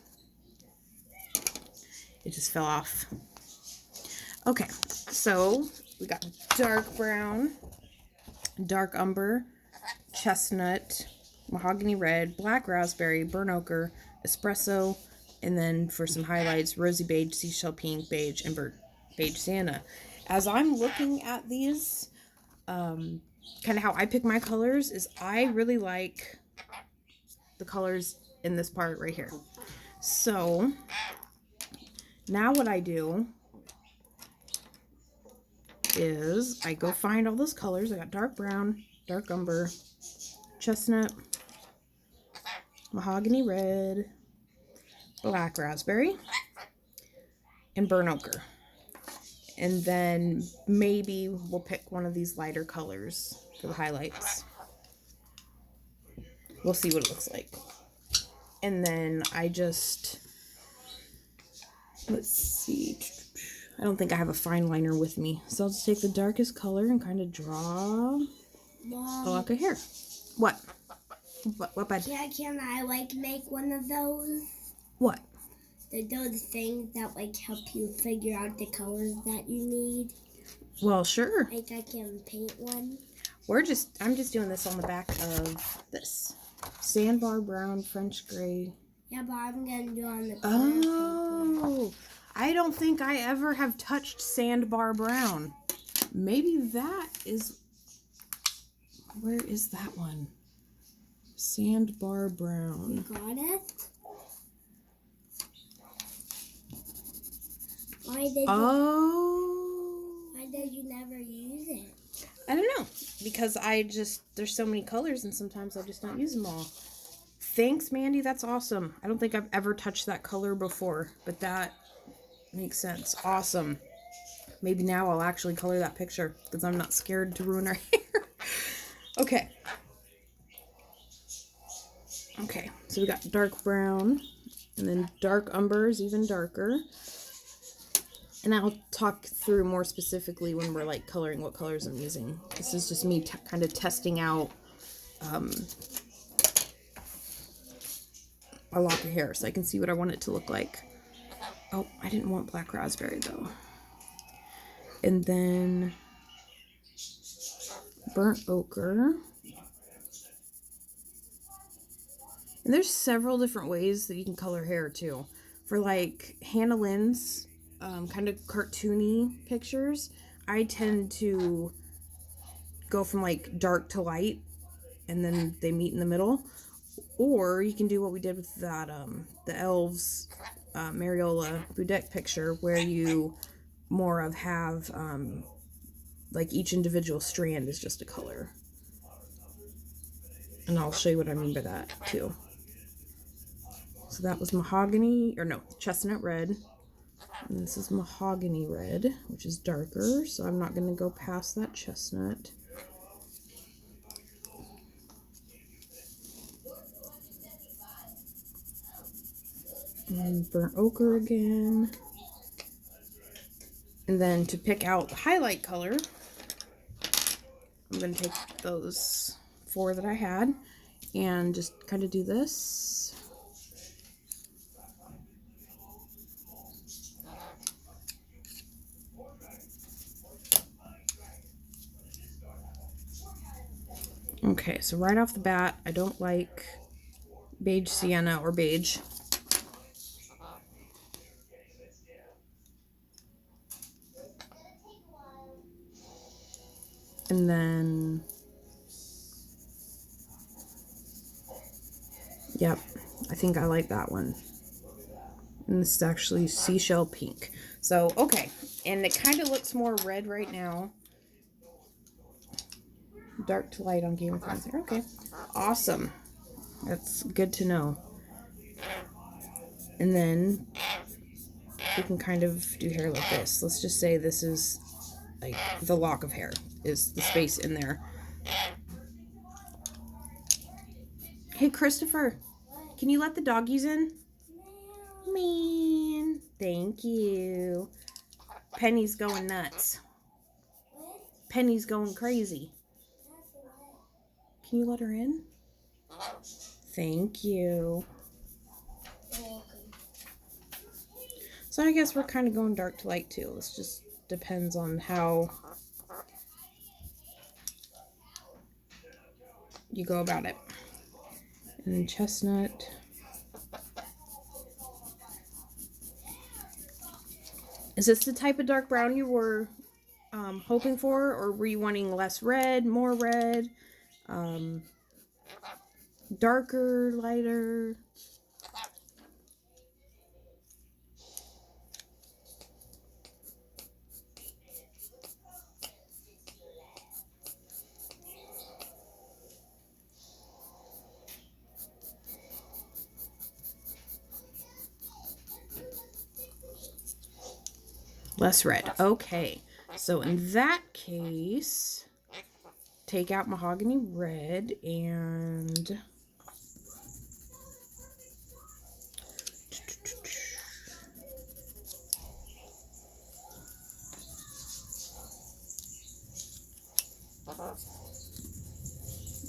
It just fell off. Okay, so we got dark brown, dark umber, chestnut, mahogany red, black raspberry, burnt ochre, espresso, and then for some highlights, rosy beige, seashell pink, beige, and beige sienna. As I'm looking at these, kind of how I pick my colors is I really like the colors in this part right here. So now what I do is I go find all those colors. I got dark brown, dark umber, chestnut, mahogany red, black raspberry, and burnt ochre. And then maybe we'll pick one of these lighter colors for the highlights. We'll see what it looks like. And then I just, let's see. I don't think I have a fine liner with me. So I'll just take the darkest color and kind of draw a lock of hair. What? What, bud? Yeah, can I make one of those? What? Those things that help you figure out the colors that you need. Well, sure. I can paint one. I'm just doing this on the back of this. Sandbar brown, French gray. Yeah, but I'm gonna do on the paper. Oh, I don't think I ever have touched sandbar brown. Maybe that is... Where is that one? Sandbar brown. You got it? Why did you never use it? I don't know. Because there's so many colors and sometimes I just don't use them all. Thanks, Mandy. That's awesome. I don't think I've ever touched that color before, but that makes sense. Awesome. Maybe now I'll actually color that picture because I'm not scared to ruin our hair. Okay. Okay, so we got dark brown and then dark umber is even darker. And I'll talk through more specifically when we're coloring what colors I'm using. This is just me kind of testing out a lock of hair so I can see what I want it to look like. Oh, I didn't want black raspberry though. And then burnt ochre. And there's several different ways that you can color hair too. For Hannah Lynn's kind of cartoony pictures, I tend to go from dark to light and then they meet in the middle. Or you can do what we did with that the elves Mariola Budek picture where you more of have each individual strand is just a color. And I'll show you what I mean by that too. So that was chestnut red. And this is mahogany red, which is darker, so I'm not going to go past that chestnut. And burnt ochre again. And then to pick out the highlight color, I'm going to take those 4 that I had and just kind of do this. Okay, so right off the bat, I don't like beige sienna or beige. And then, yep, I think I like that one. And this is actually seashell pink. So, okay, and it kind of looks more red right now. Dark to light on Game of Thrones there. Okay, awesome. That's good to know. And then we can kind of do hair like this. Let's just say this is like the lock of hair is the space in there. Hey, Christopher, can you let the doggies in? Man, thank you. Penny's going nuts. Penny's going crazy. Can you let her in? Thank you. So I guess we're kind of going dark to light too. It just depends on how you go about it. And then chestnut. Is this the type of dark brown you were hoping for, or were you wanting less red, more red, darker, lighter? Less red. Okay. So in that case, take out mahogany red and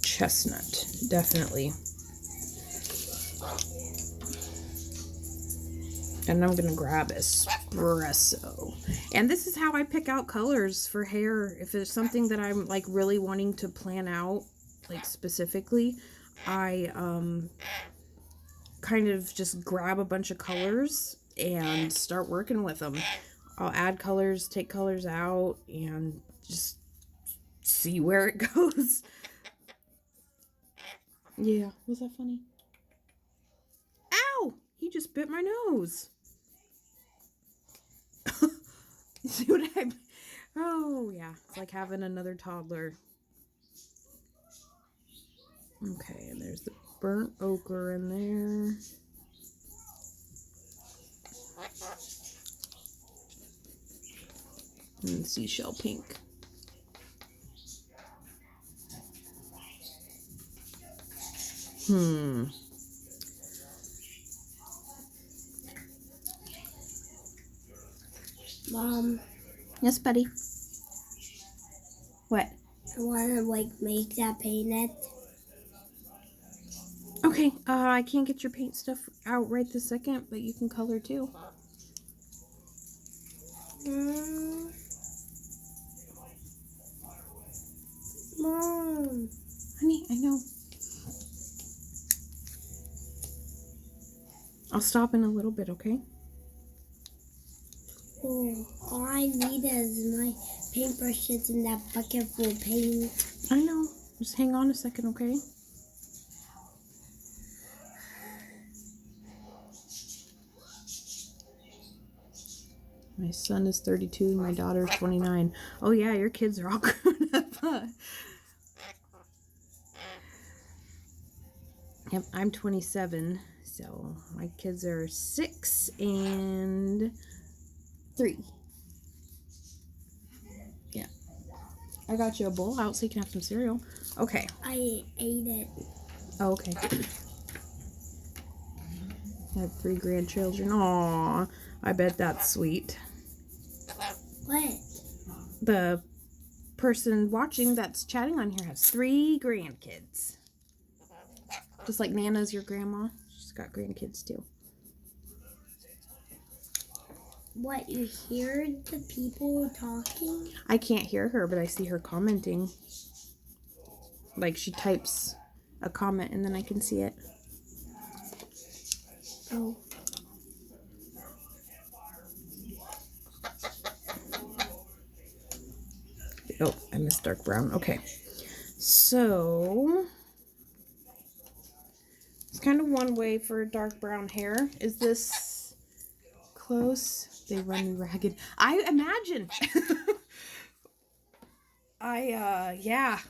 chestnut, definitely. And I'm gonna grab espresso. And this is how I pick out colors for hair. If it's something that I'm like really wanting to plan out, like specifically, I kind of just grab a bunch of colors and start working with them. I'll add colors, take colors out, and just see where it goes. Yeah, was that funny? Ow! He just bit my nose. See what I... Oh, yeah. It's like having another toddler. Okay, and there's the burnt ochre in there. And seashell pink. Mom. Yes, buddy. What? I want to like make that painted. Okay, I can't get your paint stuff out right this second, but you can color too. Mom. Honey, I know. I'll stop in a little bit, okay? Oh, all I need is my paintbrushes and that bucket full of paint. I know. Just hang on a second, okay? My son is 32, my daughter is 29. Oh yeah, your kids are all grown up, huh? Yep, I'm 27, so my kids are 6 and 3. Yeah. I got you a bowl out so you can have some cereal. Okay. I ate it. Oh, okay. I have 3 grandchildren. Aw, I bet that's sweet. What? The person watching that's chatting on here has 3 grandkids. Just like Nana's your grandma. She's got grandkids too. What, you hear the people talking? I can't hear her, but I see her commenting. Like she types a comment and then I can see it. Oh. Oh, I missed dark brown. Okay. So, it's kind of one way for dark brown hair. Is this close? They run me ragged. I imagine. Yeah.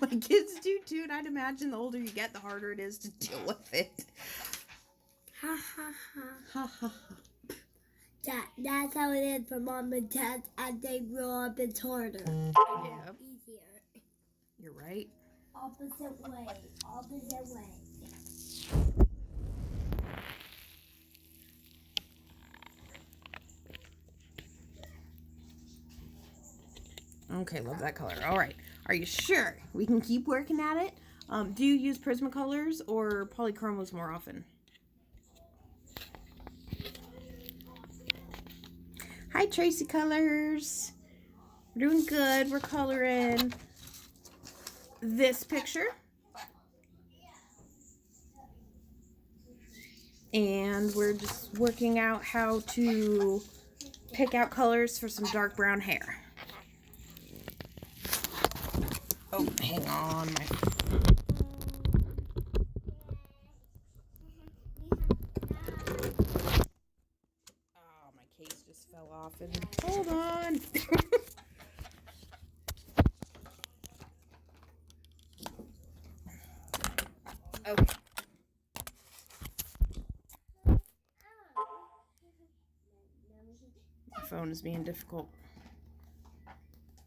My kids do too, and I'd imagine the older you get, the harder it is to deal with it. Ha ha ha. Ha ha ha. That's how it is for mom and dad as they grow up. It's harder. Yeah. Easier. You're right. Opposite way. Opposite way. Okay, love that color. All right. Are you sure we can keep working at it? Do you use Prismacolors or polychromos more often? Hi, Tracy Colors. We're doing good. We're coloring this picture. And we're just working out how to pick out colors for some dark brown hair. Oh, hang on. Oh, my case just fell off. And hold on. Okay. My phone is being difficult.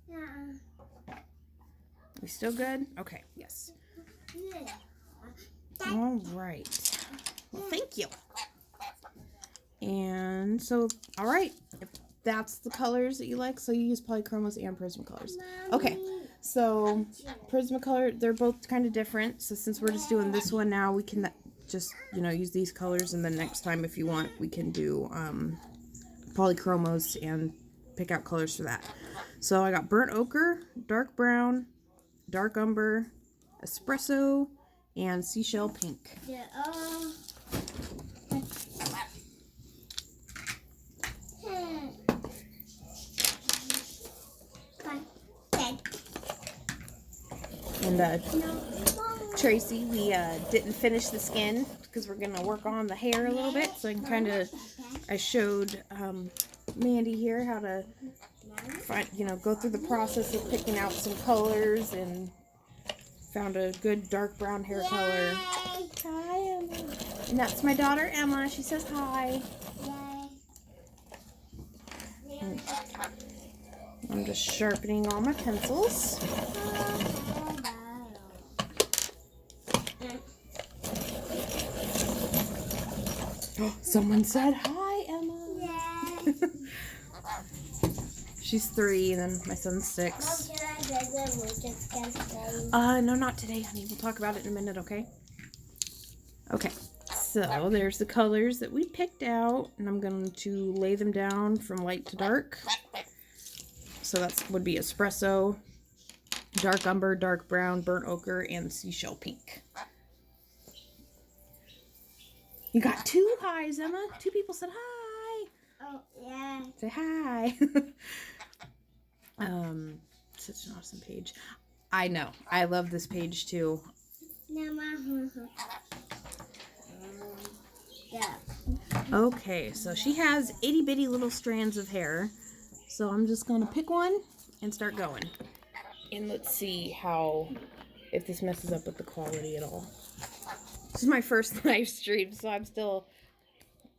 Yeah. We still good? Okay, yes. All right. Well, thank you. And so, all right. If that's the colors that you like, so you use polychromos and Prismacolors. Okay, so Prismacolor, they're both kind of different. So since we're just doing this one now, we can just, use these colors. And then next time, if you want, we can do polychromos and pick out colors for that. So I got burnt ochre, dark brown, dark umber, espresso, and seashell pink. Yeah. And Tracy, we didn't finish the skin because we're gonna work on the hair a little bit. So I showed Mandy here how to go through the process of picking out some colors and found a good dark brown hair color. Hi, Emma. And that's my daughter Emma. She says hi. I'm just sharpening all my pencils. Oh, someone said hi, Emma. Yeah. She's 3, and then my son's 6. Oh, can I visit Lucas today? No, not today, honey. We'll talk about it in a minute, okay? Okay, so there's the colors that we picked out, and I'm going to lay them down from light to dark. So that would be espresso, dark umber, dark brown, burnt ochre, and seashell pink. You got 2 highs, Emma. 2 people said hi. Oh, yeah. Say hi. Such an awesome page. I know. I love this page too. Yeah. Okay, so she has itty bitty little strands of hair. So I'm just going to pick one and start going. And let's see if this messes up with the quality at all. This is my first live stream, so I'm still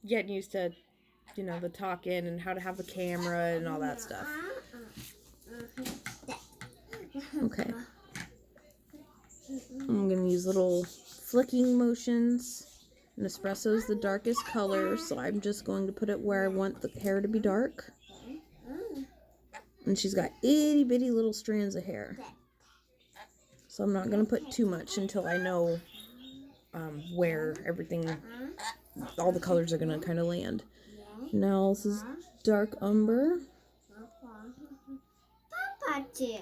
getting used to, the talking and how to have the camera and all that stuff. Okay. I'm going to use little flicking motions. And espresso is the darkest color, so I'm just going to put it where I want the hair to be dark. And she's got itty bitty little strands of hair. So I'm not going to put too much until I know where everything, all the colors are going to kind of land. Now this is dark umber. Papa too.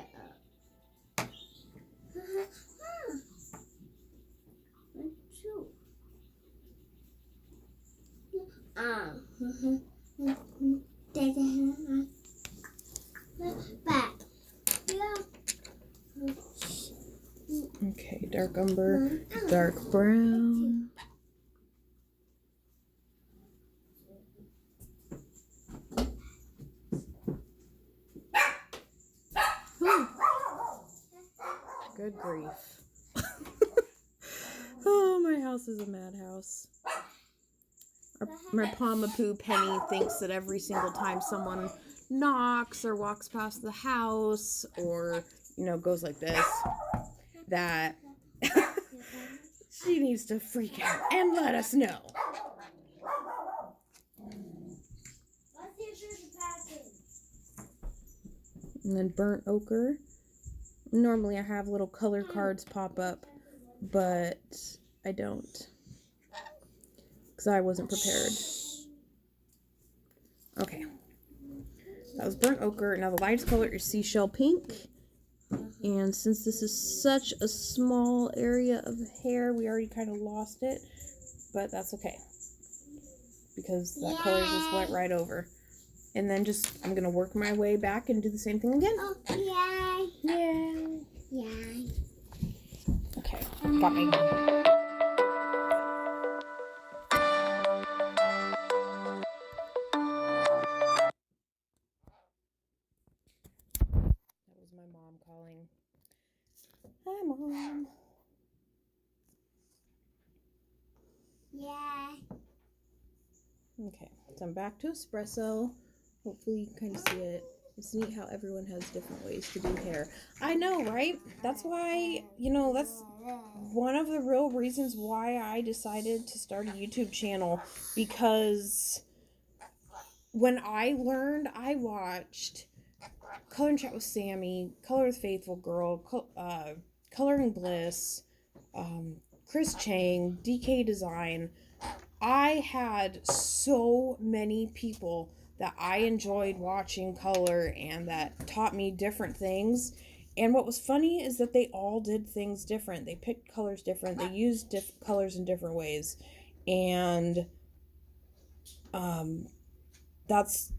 Back. Okay, dark umber, dark brown. Good grief. Oh, my house is a madhouse. My Pomapoo Penny thinks that every single time someone knocks or walks past the house or, goes like this, that she needs to freak out and let us know. And then burnt ochre. Normally I have little color cards pop up, but I don't, because I wasn't prepared. Okay, that was burnt ochre. Now the lightest color is seashell pink. And since this is such a small area of hair, we already kind of lost it, but that's okay, because that color just went right over. And then I'm going to work my way back and do the same thing again. Oh, yeah. Yeah. Yeah. Okay, got me. That was my mom calling. Hi, Mom. Yeah. Okay, so I'm back to espresso. Hopefully you can kind of see it. It's neat how everyone has different ways to do hair. I know, right? That's why, that's one of the real reasons why I decided to start a YouTube channel. Because when I learned, I watched Color and Chat with Sammy, Color with Faithful Girl, Coloring Bliss, Chris Chang, DK Design. I had so many people that I enjoyed watching color and that taught me different things. And what was funny is that they all did things different. They picked colors different. They used colors in different ways. And that's,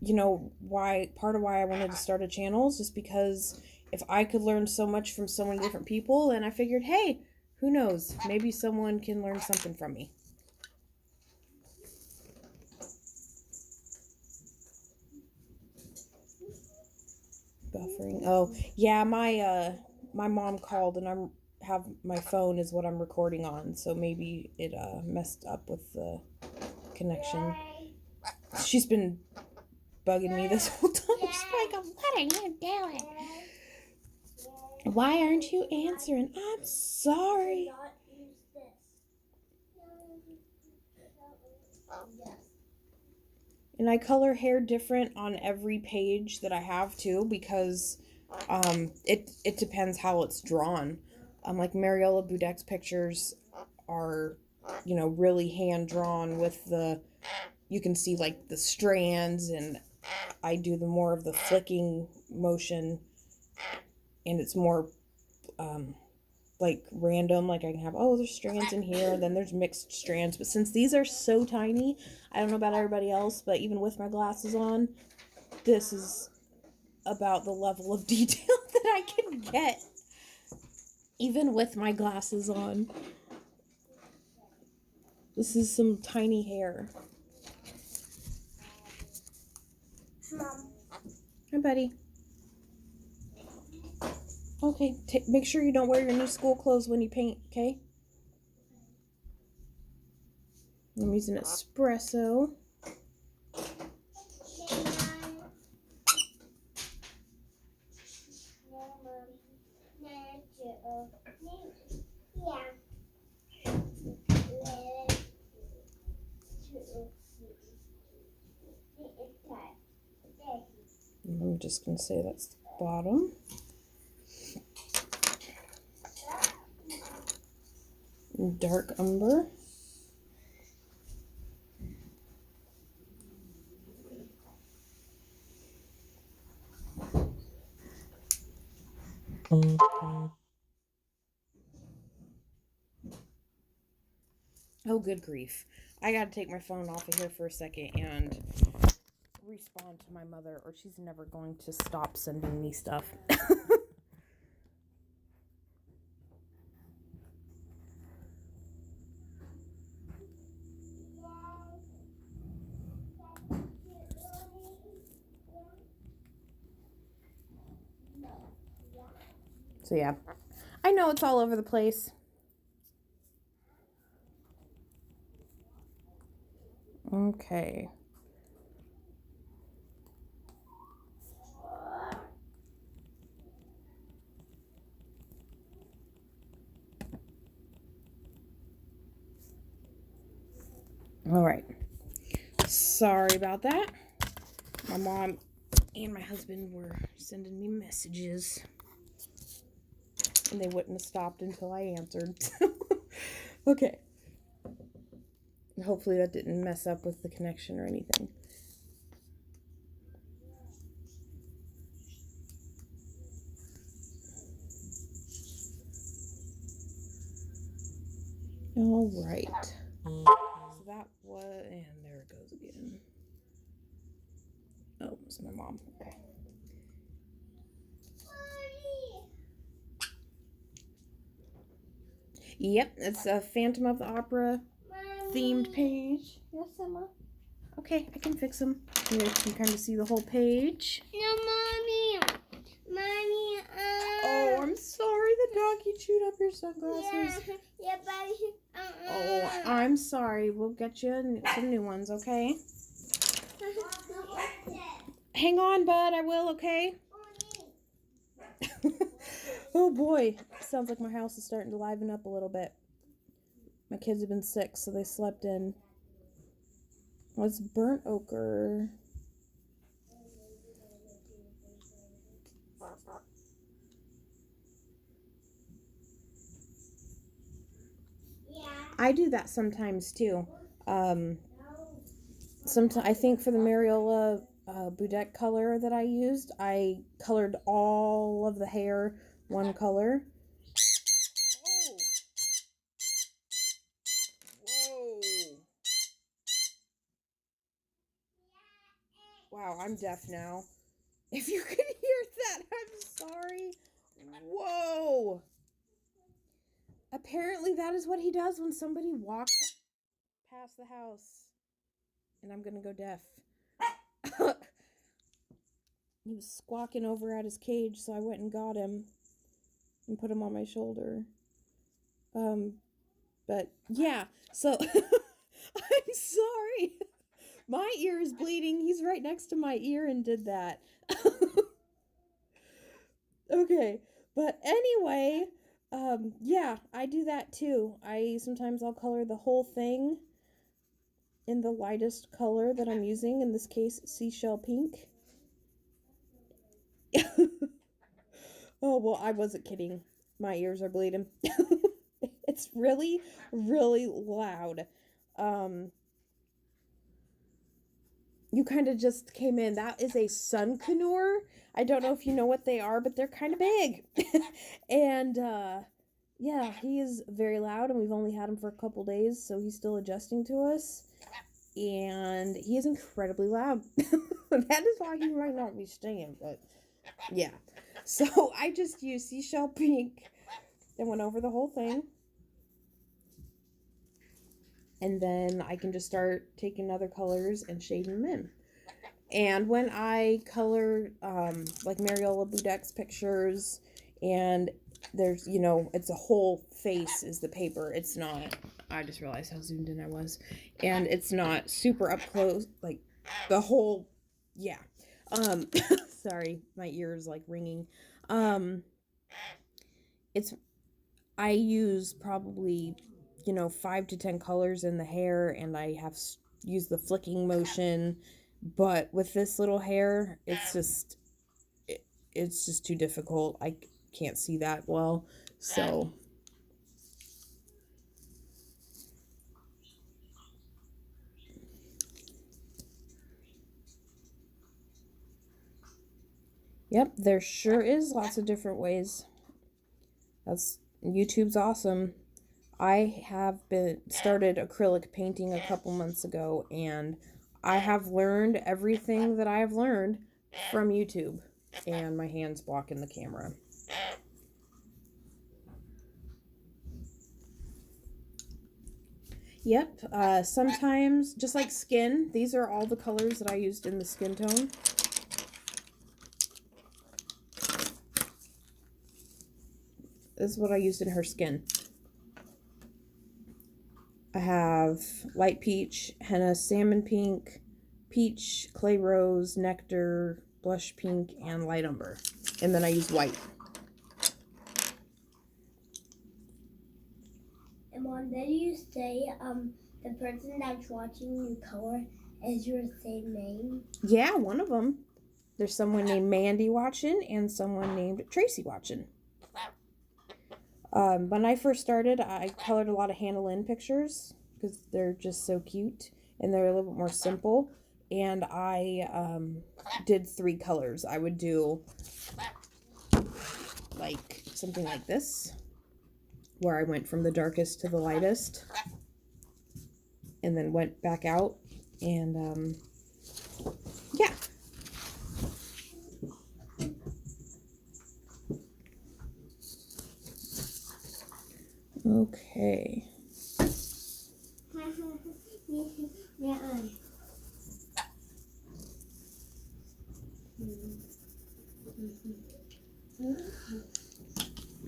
part of why I wanted to start a channel is just because if I could learn so much from so many different people, and I figured, hey, who knows? Maybe someone can learn something from me. Buffering. Oh, yeah, my mom called and my phone is what I'm recording on, so maybe it messed up with the connection. She's been bugging me this whole time. She's like, what are you doing? Why aren't you answering? I'm sorry. And I color hair different on every page that I have too, because it depends how it's drawn. Like Mariella Budek's pictures are, really hand drawn with you can see like the strands, and I do more of the flicking motion, and it's more like random. Like I can have, there's strands in here, and then there's mixed strands. But since these are so tiny, I don't know about everybody else, but even with my glasses on, this is about the level of detail that I can get, even with my glasses on. This is some tiny hair. Mom. Hi, buddy. Okay, make sure you don't wear your new school clothes when you paint, okay? I'm using espresso. I'm just going to say that's the bottom. Dark umber. Oh, good grief. I gotta take my phone off of here for a second and respond to my mother, or she's never going to stop sending me stuff. So yeah, I know it's all over the place. Okay. All right. Sorry about that. My mom and my husband were sending me messages, and they wouldn't have stopped until I answered. Okay. Hopefully that didn't mess up with the connection or anything. All right. So that was, and there it goes again. Oh, it's my mom. Okay. Yep, it's a Phantom of the Opera themed page. Yes, Emma. Okay, I can fix them. You guys can kind of see the whole page. No, Mommy. Mommy, Oh, I'm sorry the doggy chewed up your sunglasses. Yeah, but Oh, I'm sorry. We'll get you some new ones, okay? Hang on, bud. I will, okay? Oh, boy. Sounds like my house is starting to liven up a little bit. My kids have been sick, so they slept in. What's burnt ochre? I do that sometimes too. Sometimes I think for the Mariola Budek color that I used, I colored all of the hair one color. Whoa. Wow, I'm deaf now. If you can hear that, I'm sorry. Whoa. Apparently that is what he does when somebody walks past the house. And I'm gonna go deaf. He was squawking over at his cage, so I went and got him and put him on my shoulder. But yeah, so I'm sorry. My ear is bleeding. He's right next to my ear and did that. Okay, but anyway, yeah, I do that too. Sometimes I'll color the whole thing in the lightest color that I'm using, in this case, seashell pink. Oh, well, I wasn't kidding. My ears are bleeding. It's really, really loud. You kind of just came in. That is a sun caneur. I don't know if you know what they are, but they're kind of big. And, yeah, he is very loud, and we've only had him for a couple days, so he's still adjusting to us. And he is incredibly loud. That is why he might not be staying, but yeah. So I just used seashell pink and went over the whole thing. And then I can just start taking other colors and shading them in. And when I color, like Mariola Budek's pictures, and there's, you know, it's a whole face is the paper. It's not, I just realized how zoomed in I was. And it's not super up close, like the whole, yeah. Sorry, my ear is like ringing. I use probably, you know, 5 to 10 colors in the hair, and I have used the flicking motion, but with this little hair, it's just, it's just too difficult. I can't see that well. So yep, there sure is lots of different ways. YouTube's awesome. I have started acrylic painting a couple months ago, and I have learned everything that I have learned from YouTube, and my hand's blocking the camera. Yep, sometimes, just like skin, these are all the colors that I used in the skin tone. This is what I used in her skin. I have light peach, henna, salmon pink, peach, clay rose, nectar, blush pink, and light umber. And then I use white. And Mom, did you say the person that's watching you color is your same name? Yeah, one of them. There's someone named Mandy watching and someone named Tracy watching. When I first started, I colored a lot of Hannah Lynn pictures because they're just so cute and they're a little bit more simple. And I did 3 colors. I would do like something like this, where I went from the darkest to the lightest and then went back out, and yeah. Okay.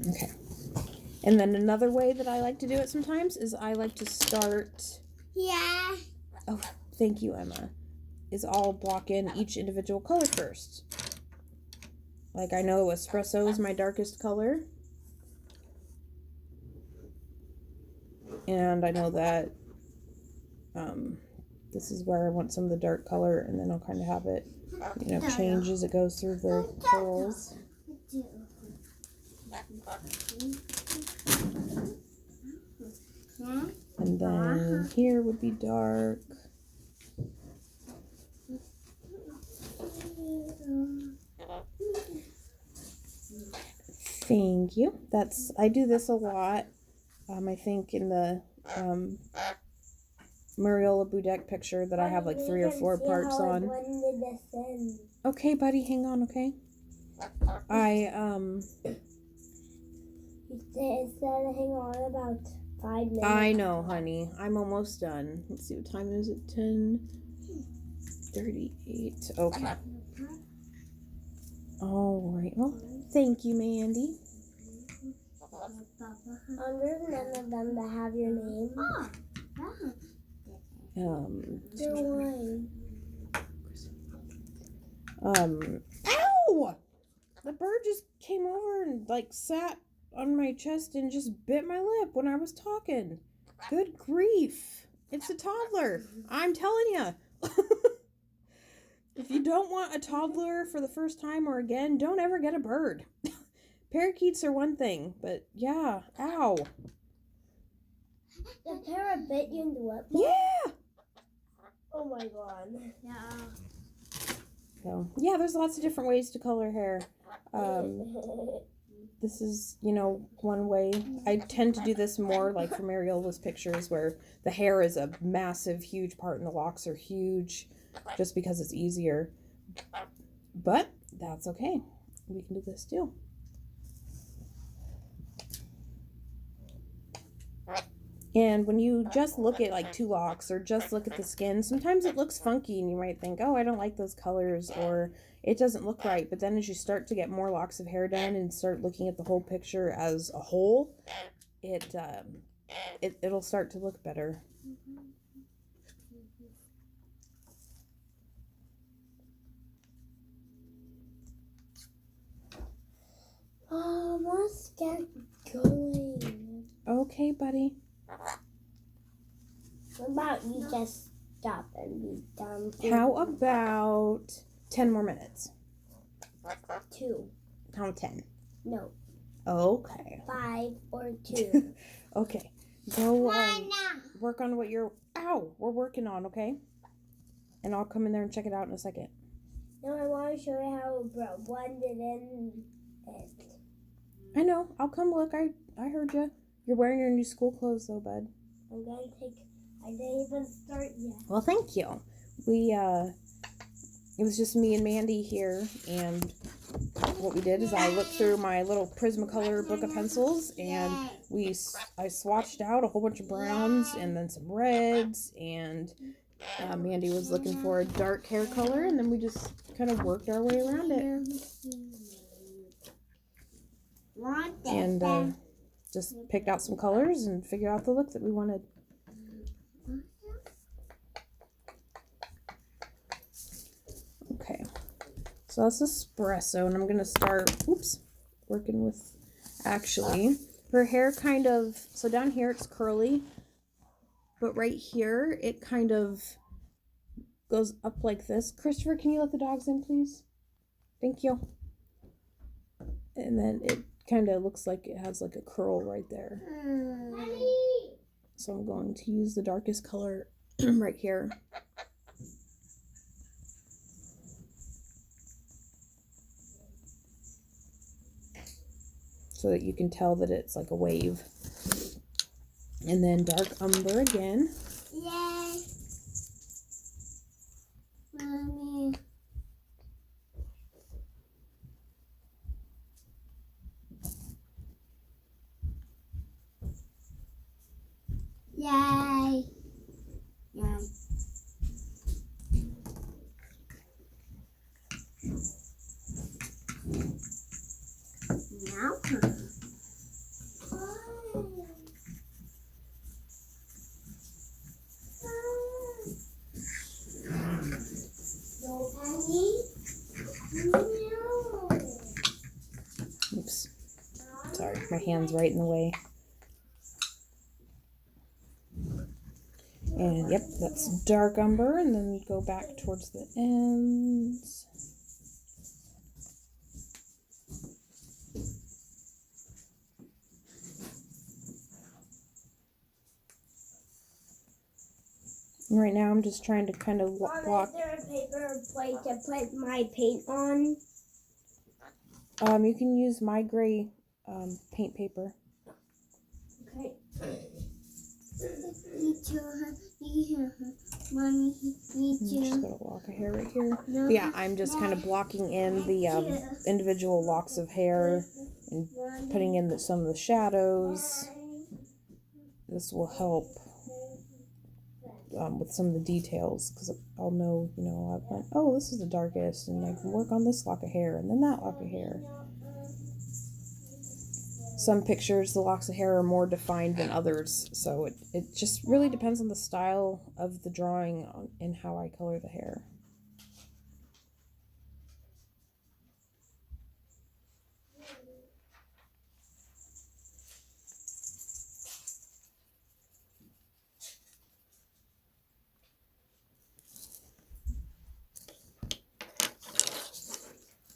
Okay. And then another way that I like to do it sometimes is I like to start... Yeah. Oh, thank you, Emma. Is I'll block in each individual color first. Like, I know espresso is my darkest color. And I know that this is where I want some of the dark color, and then I'll kind of have it, you know, change as it goes through the curls. And then here would be dark. Thank you. I do this a lot. I think in the Mariola Budek picture that I have like 3 or 4 parts on. Okay, buddy, hang on, okay? It said hang on about 5 minutes. I know, honey. I'm almost done. Let's see, what time is it? 10:38. Okay. All right. Well, thank you, Mandy. There's none of them that have your name. Ow! The bird just came over and like sat on my chest and just bit my lip when I was talking. Good grief. It's a toddler. I'm telling you. If you don't want a toddler for the first time or again, don't ever get a bird. Parakeets are one thing, but yeah. Ow. The parrot bit you in the lip? Yeah. Oh my god. Yeah. So, yeah, there's lots of different ways to color hair. This is, you know, one way. I tend to do this more like for Mariola's pictures where the hair is a massive, huge part and the locks are huge just because it's easier. But that's okay. We can do this too. And when you just look at like 2 locks or just look at the skin, sometimes it looks funky and you might think, oh, I don't like those colors, or it doesn't look right. But then as you start to get more locks of hair done and start looking at the whole picture as a whole, it'll start to look better. Let's get going. Okay, buddy. What about you just stop and be done? How about 10 more minutes? 2. Count 10. No. Okay. 5 or 2. Okay. Go work on what we're working on, okay? And I'll come in there and check it out in a second. No, I want to show you how it blended in it. I know. I'll come look. I heard you. You're wearing your new school clothes though, bud. I didn't even start yet. Well, thank you. It was just me and Mandy here, and what we did is I looked through my little Prismacolor book of pencils, and I swatched out a whole bunch of browns and then some reds, and Mandy was looking for a dark hair color, and then we just kind of worked our way around it. And just picked out some colors and figured out the look that we wanted. Okay, so that's espresso, and I'm going to start, working with, actually, her hair kind of, so down here it's curly, but right here it kind of goes up like this. Christopher, can you let the dogs in, please? Thank you. And then it kind of looks like it has like a curl right there. So I'm going to use the darkest color right here. So that you can tell that it's like a wave. And then dark umber again. Yay! Mommy. Yay! Yay. Now. Oops. Sorry, my hand's right in the way. And yep, that's dark umber, and then we go back towards the ends. And right now I'm just trying to kind of block. Is there a paper plate to put my paint on? You can use my gray paint paper. Okay. Me too. Mommy, me I'm too. just got a lock of hair right here. No. But yeah, I'm just kind of blocking in the individual locks of hair and putting in some of the shadows. This will help with some of the details, because I'll know, I went, oh, this is the darkest, and I can work on this lock of hair and then that lock of hair. Some pictures, the locks of hair are more defined than others, so it just really depends on the style of the drawing and how I color the hair.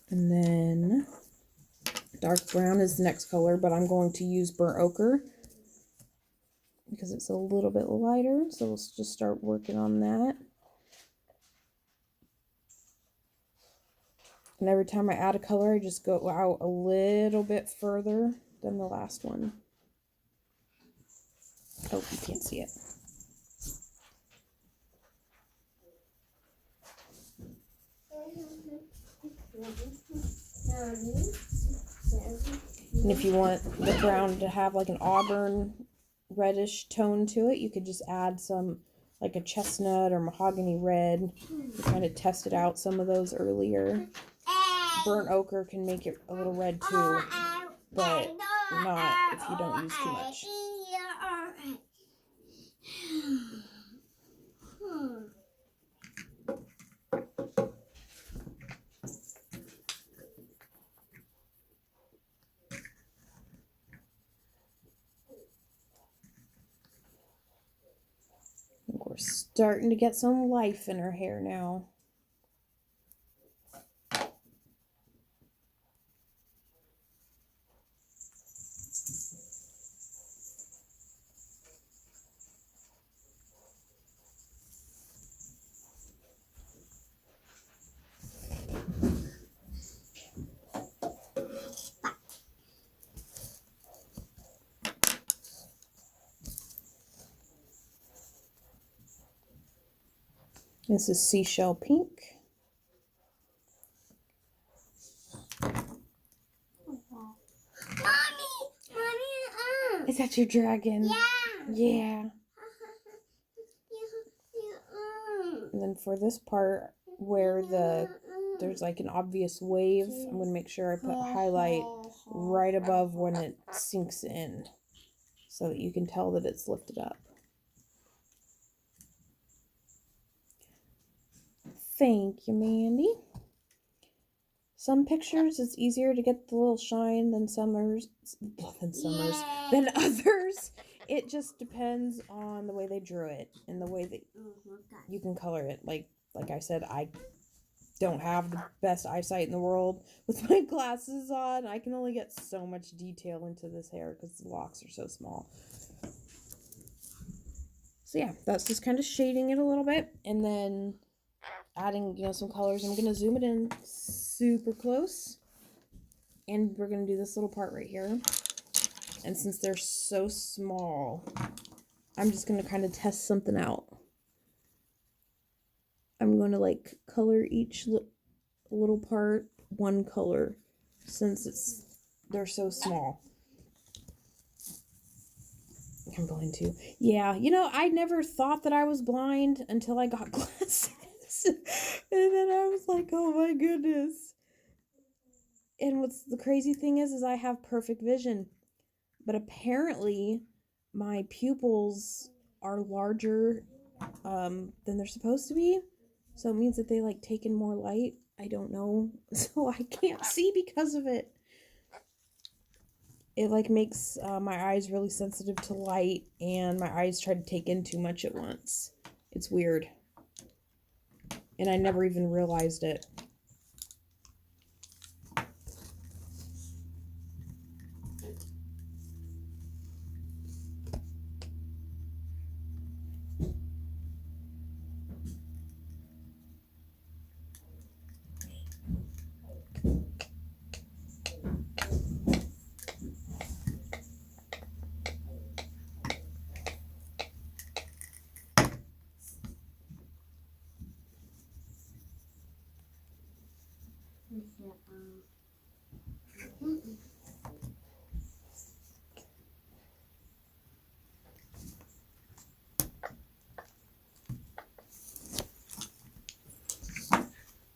And then dark brown is the next color, but I'm going to use burnt ochre because it's a little bit lighter. So let's just start working on that. And every time I add a color, I just go out a little bit further than the last one. Oh, you can't see it. And if you want the brown to have like an auburn reddish tone to it, you could just add some like a chestnut or mahogany red. We kind of tested out some of those earlier. Burnt ochre can make it a little red too, but not if you don't use too much. We're starting to get some life in her hair now. This is seashell pink. Mommy, Is that your dragon? Yeah. And then for this part where there's like an obvious wave, I'm going to make sure I put highlight right above when it sinks in so that you can tell that it's lifted up. Thank you, Mandy. Some pictures it's easier to get the little shine than than others. It just depends on the way they drew it and the way that you can color it. Like I said, I don't have the best eyesight in the world with my glasses on. I can only get so much detail into this hair because the locks are so small. So yeah, that's just kind of shading it a little bit and then adding, some colors. I'm going to zoom it in super close. And we're going to do this little part right here. And since they're so small, I'm just going to kind of test something out. I'm going to color each little part one color since they're so small. I'm going to. Yeah, I never thought that I was blind until I got glasses. And then I was like, oh my goodness. And what's the crazy thing is I have perfect vision. But apparently my pupils are larger than they're supposed to be. So it means that they take in more light. I don't know. So I can't see because of it. It makes my eyes really sensitive to light, and my eyes try to take in too much at once. It's weird. And I never even realized it.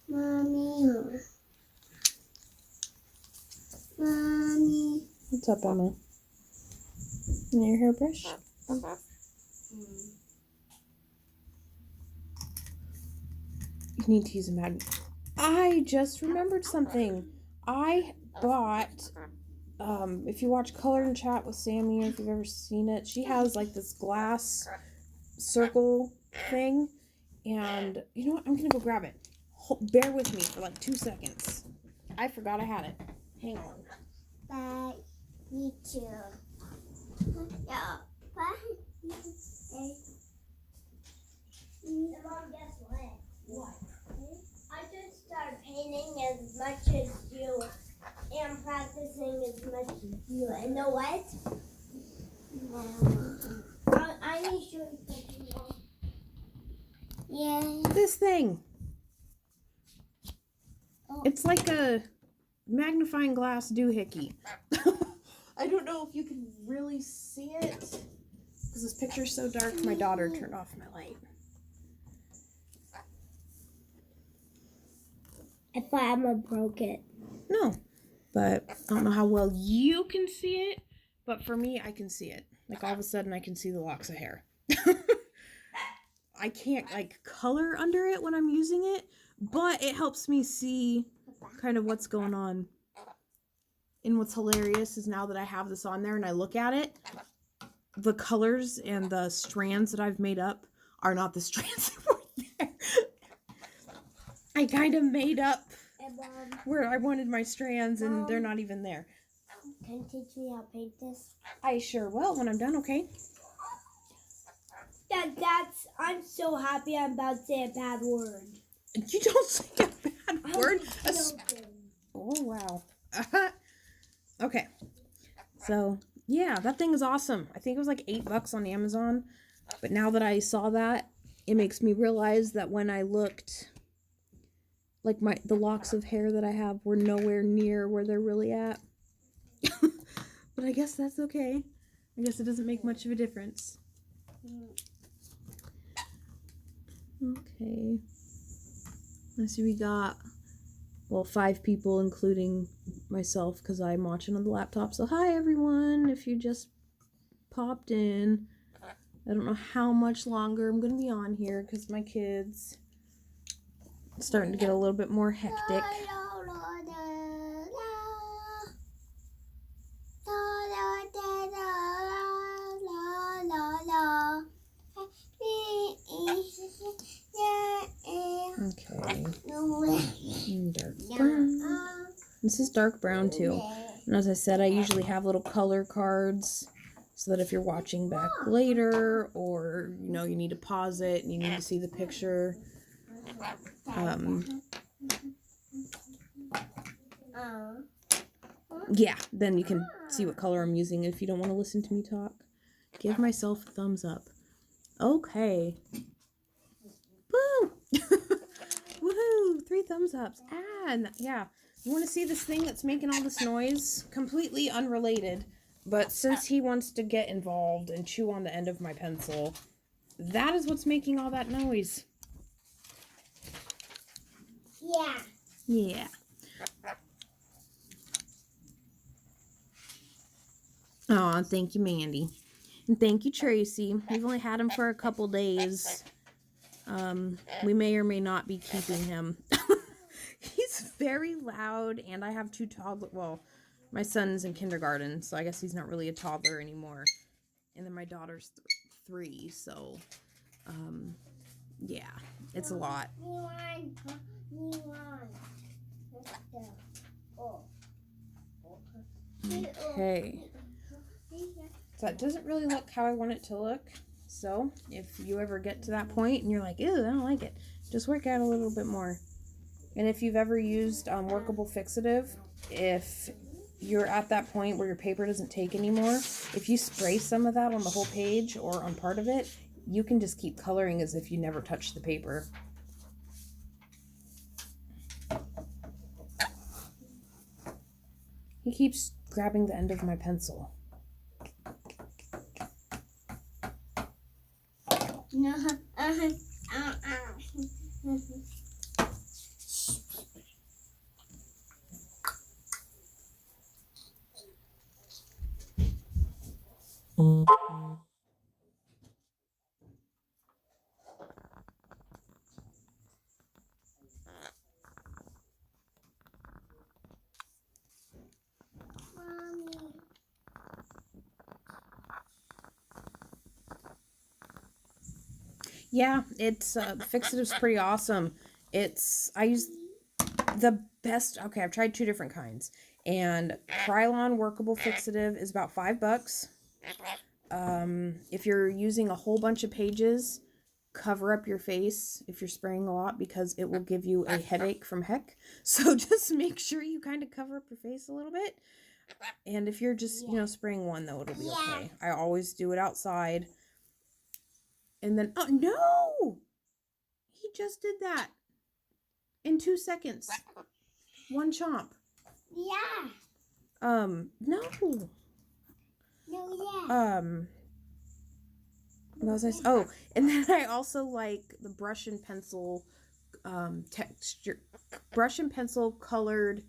Mommy. What's up, Emma? Your hairbrush? You need to use a magnet. I just remembered something. I bought, if you watch Color and Chat with Sammy, or if you've ever seen it, she has this glass circle thing. And you know what? I'm going to go grab it. Bear with me for 2 seconds. I forgot I had it. Hang on. Bye. Me too. Yeah. Bye. Mom, guess what? What? I just started painting as much as you and practicing as much as you. And know what? I need to show you something more. Yeah. This thing. Oh. It's like a magnifying glass doohickey. I don't know if you can really see it because this picture's so dark. My daughter turned off my light. I thought Emma broke it. No, but I don't know how well you can see it, but for me, I can see it. All of a sudden, I can see the locks of hair. I can't color under it when I'm using it, but it helps me see kind of what's going on. And what's hilarious is now that I have this on there and I look at it, the colors and the strands that I've made up are not the strands that were there. I kind of made up where I wanted my strands and they're not even there. Can you teach me how to paint this? I sure will when I'm done, okay? I'm so happy I'm about to say a bad word. You don't say a bad word. Oh, wow. Okay. So, yeah, that thing is awesome. I think it was $8 on Amazon. But now that I saw that, it makes me realize that when I looked, like the locks of hair that I have were nowhere near where they're really at. But I guess that's okay. I guess it doesn't make much of a difference. Okay. Let's see, we got, well, 5 people, including myself, because I'm watching on the laptop. So hi, everyone, if you just popped in. I don't know how much longer I'm going to be on here, because my kids are starting to get a little bit more hectic. Okay. Dark brown. This is dark brown too. And as I said, I usually have little color cards so that if you're watching back later, or you know, you need to pause it and you need to see the picture, yeah, then you can see what color I'm using. If you don't want to listen to me talk, give myself a thumbs up. Okay. Woo! Woohoo! 3 thumbs ups. And yeah, you want to see this thing that's making all this noise? Completely unrelated, but since he wants to get involved and chew on the end of my pencil, that is what's making all that noise. Yeah. Yeah. Aw, thank you, Mandy. And thank you, Tracy. We've only had him for a couple days. We may or may not be keeping him. He's very loud, and I have 2 toddler. Well, my son's in kindergarten, so I guess he's not really a toddler anymore. And then my daughter's 3, so yeah, it's a lot. Okay. So it doesn't really look how I want it to look. So if you ever get to that point and you're like, ew, I don't like it, just work out a little bit more. And if you've ever used workable fixative, if you're at that point where your paper doesn't take anymore, if you spray some of that on the whole page or on part of it, you can just keep coloring as if you never touched the paper. He keeps grabbing the end of my pencil. Yeah, it's fixative's pretty awesome. I use the best. Okay, I've tried 2 different kinds, and Krylon workable fixative is about $5. If you're using a whole bunch of pages, cover up your face if you're spraying a lot, because it will give you a headache from heck. So just make sure you kind of cover up your face a little bit. And if you're just, spraying one, though, it'll be okay. I always do it outside. And then, oh, no! He just did that in 2 seconds. One chomp. Yeah. No. No, yeah. What was I? Oh, and then I also like the brush and pencil texture. Brush and pencil colored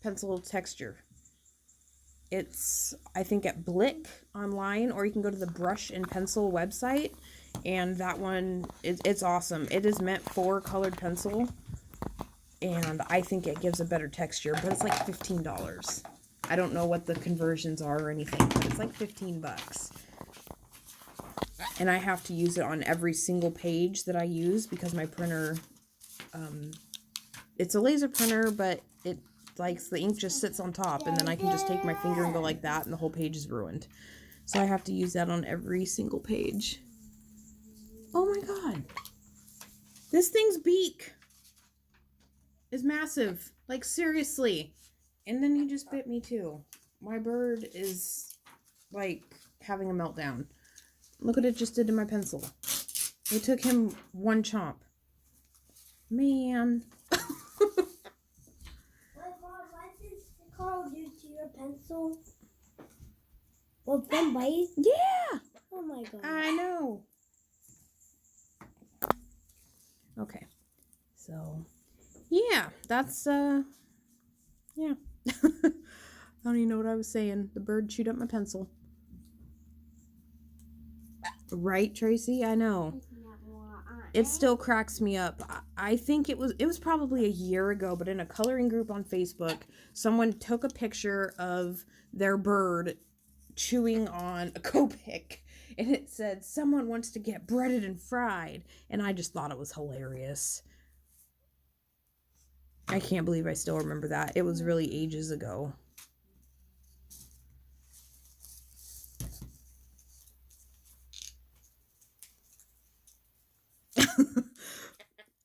pencil texture. It's, I think, at Blick online, or you can go to the Brush and Pencil website, and that one, it's awesome. It is meant for colored pencil, and I think it gives a better texture, but it's like $15. I don't know what the conversions are or anything, but it's like $15. And I have to use it on every single page that I use, because my printer, it's a laser printer, but it, like, the ink just sits on top, and then I can just take my finger and go like that, and the whole page is ruined. So I have to use that on every single page. Oh my god. This thing's beak is massive. Like, seriously. And then he just bit me too. My bird is, like, having a meltdown. Look what it just did to my pencil. It took him one chomp. Man. What did Carl do to your pencil? With one bite? Yeah. Oh my god. I know. Okay. So, yeah, that's, yeah. I don't even know what I was saying. The bird chewed up my pencil. Right, Tracy? I know. It still cracks me up. I think it was probably a year ago, but in a coloring group on Facebook, someone took a picture of their bird chewing on a Copic, and it said, "Someone wants to get breaded and fried," and I just thought it was hilarious. I can't believe I still remember that. It was really ages ago.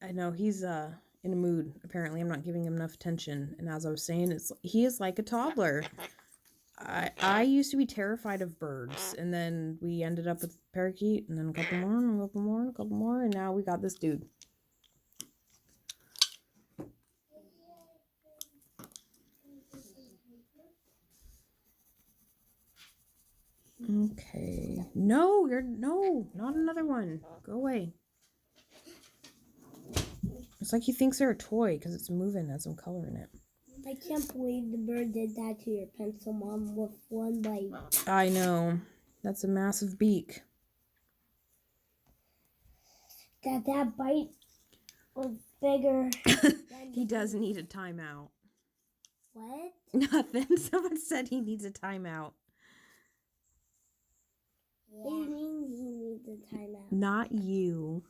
I know he's in a mood. Apparently, I'm not giving him enough attention. And as I was saying, he is like a toddler. I used to be terrified of birds, and then we ended up with parakeet, and then a couple more, and a couple more, and a couple more, and now we got this dude. Okay. No, not another one. Go away. It's like he thinks they're a toy because it's moving as I'm coloring it. I can't believe the bird did that to your pencil, Mom, with one bite. I know. That's a massive beak. That bite was bigger. He does need a timeout. What? Nothing. Someone said he needs a timeout. What do you mean he needs a timeout? Not you.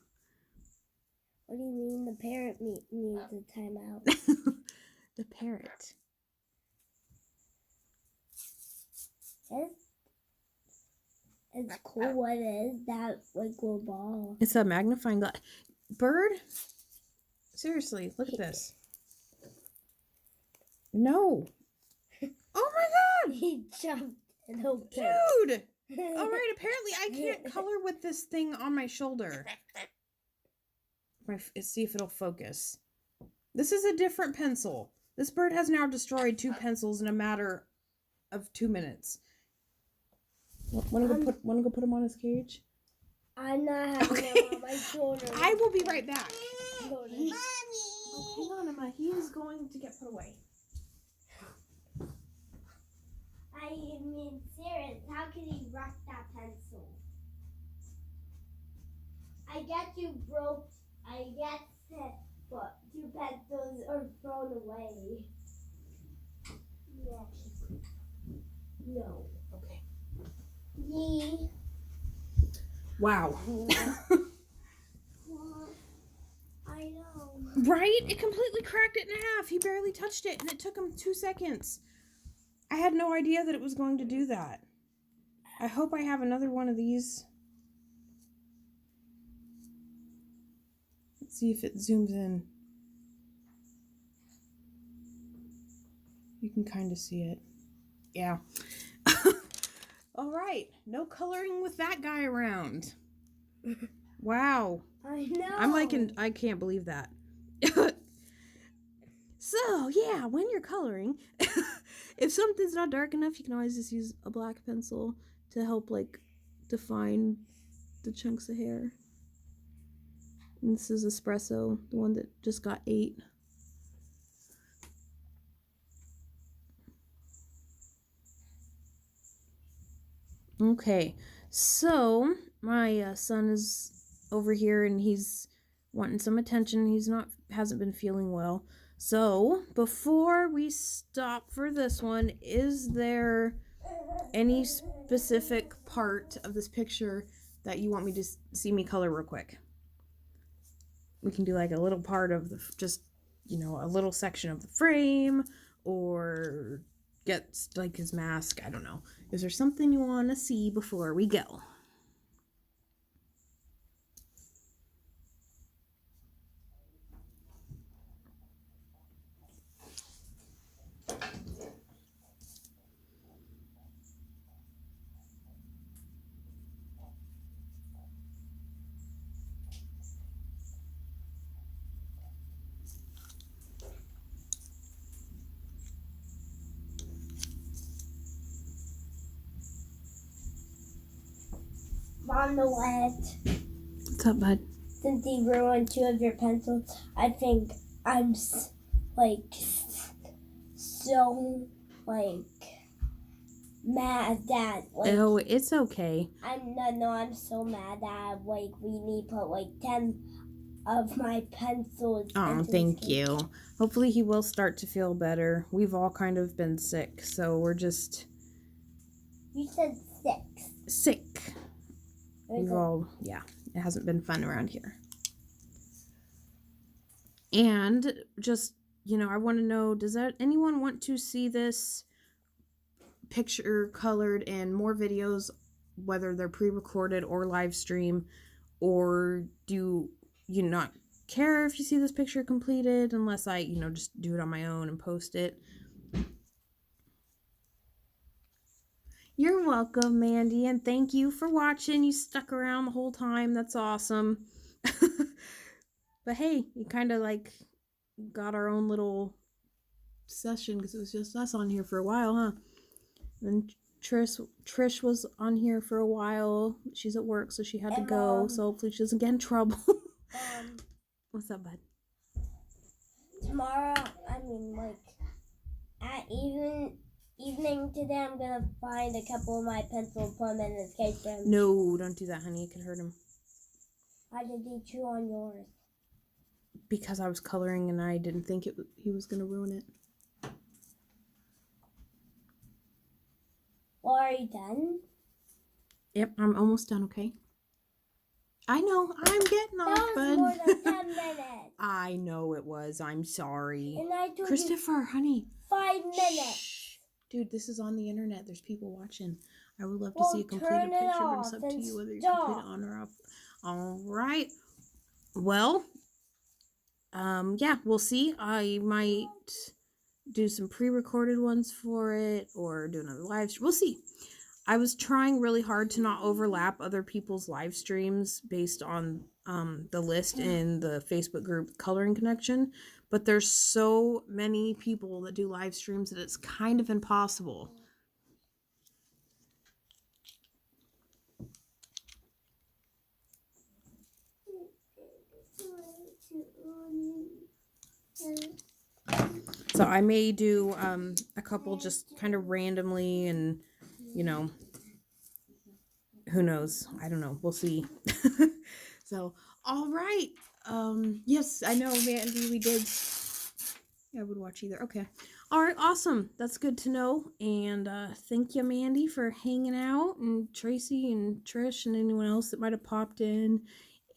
What do you mean the parrot needs a timeout? The parrot. It's cool what it is, that like little ball. It's a magnifying glass. Bird? Seriously, look at this. No. Oh my god! He jumped and opened. Dude! Alright, apparently I can't color with this thing on my shoulder. Let's see if it'll focus. This is a different pencil. This bird has now destroyed 2 pencils in a matter of 2 minutes. Want to go put him on his cage? I'm not having him on my shoulder. I will be right back. Mommy! Oh, hang on, Emma. He is going to get put away. I mean, serious. How could he wreck that pencil? I get you broke. I get it, but 2 pencils are thrown away. Yeah. No. Okay. Yeah. Wow. I know. Right? It completely cracked it in half. He barely touched it, and it took him 2 seconds. I had no idea that it was going to do that. I hope I have another one of these. Let's see if it zooms in. You can kind of see it. Yeah. All right. No coloring with that guy around. Wow. I know. I'm like, I can't believe that. So, yeah, when you're coloring, if something's not dark enough, you can always just use a black pencil to help, like, define the chunks of hair. And this is espresso, the one that just got 8. Okay, so my son is over here and he's wanting some attention. Hasn't been feeling well. So before we stop for this one, is there any specific part of this picture that you want me to see me color real quick? We can do like a little part of just, a little section of the frame, or get like his mask. I don't know. Is there something you want to see before we go? fondle it. What's up, bud? Since he ruined 2 of your pencils, I think I'm so mad that Oh, it's okay. I'm so mad that we need to put 10 of my pencils. Oh, thank you. Hopefully he will start to feel better. We've all kind of been sick, so we're just... You said 6. Sick. We've all, yeah, it hasn't been fun around here. And just, I want to know, does anyone want to see this picture colored and more videos, whether they're pre-recorded or live stream, or do you not care if you see this picture completed unless I, just do it on my own and post it? You're welcome, Mandy, and thank you for watching. You stuck around the whole time. That's awesome. But hey, you kind of got our own little session because it was just us on here for a while, huh? And Trish was on here for a while. She's at work, so she had to go. So hopefully she doesn't get in trouble. What's up, bud? Tomorrow, at evening today, I'm gonna find a couple of my pencils, put them in this case for him. No, don't do that, honey. It could hurt him. Why did he chew on yours? Because I was coloring and I didn't think he was gonna ruin it. Well, are you done? Yep, I'm almost done, okay? I know, I'm getting off, bud. That was more than 10 minutes. I know it was. I'm sorry. And I told Christopher, honey. 5 minutes. Shh. Dude, this is on the internet. There's people watching. I would love to see a completed picture, but it's up to you whether you complete it on or off. All right. Well, yeah, we'll see. I might do some pre-recorded ones for it or do another live stream. We'll see. I was trying really hard to not overlap other people's live streams based on the list in the Facebook group Coloring Connection, but there's so many people that do live streams that it's kind of impossible. So I may do a couple just kind of randomly and, who knows? I don't know. We'll see. So, all right. Yes, I know, Mandy, we did. Yeah, I would watch either. Okay. All right, awesome. That's good to know. And thank you, Mandy, for hanging out, and Tracy and Trish and anyone else that might have popped in.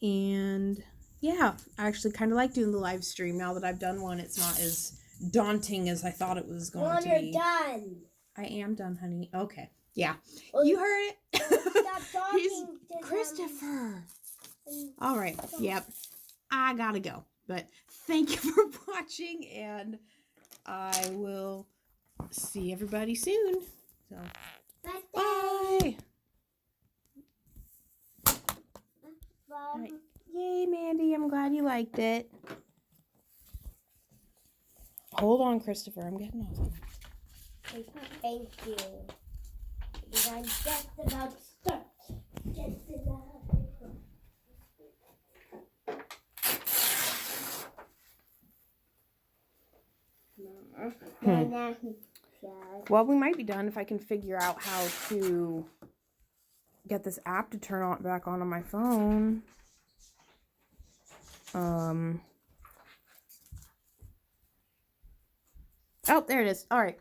And yeah, I actually kind of like doing the live stream now that I've done one. It's not as daunting as I thought it was going to be. You're done. I am done, honey. Okay. Yeah. Well, you heard it. Stop talking to Christopher. All right. Yep. I gotta go. But thank you for watching, and I will see everybody soon. So, bye. All right. Yay, Mandy. I'm glad you liked it. Hold on, Christopher. I'm getting off. Thank you. Because I'm just about to start. Well, we might be done if I can figure out how to get this app to turn on back on my phone. Oh, there it is. All right.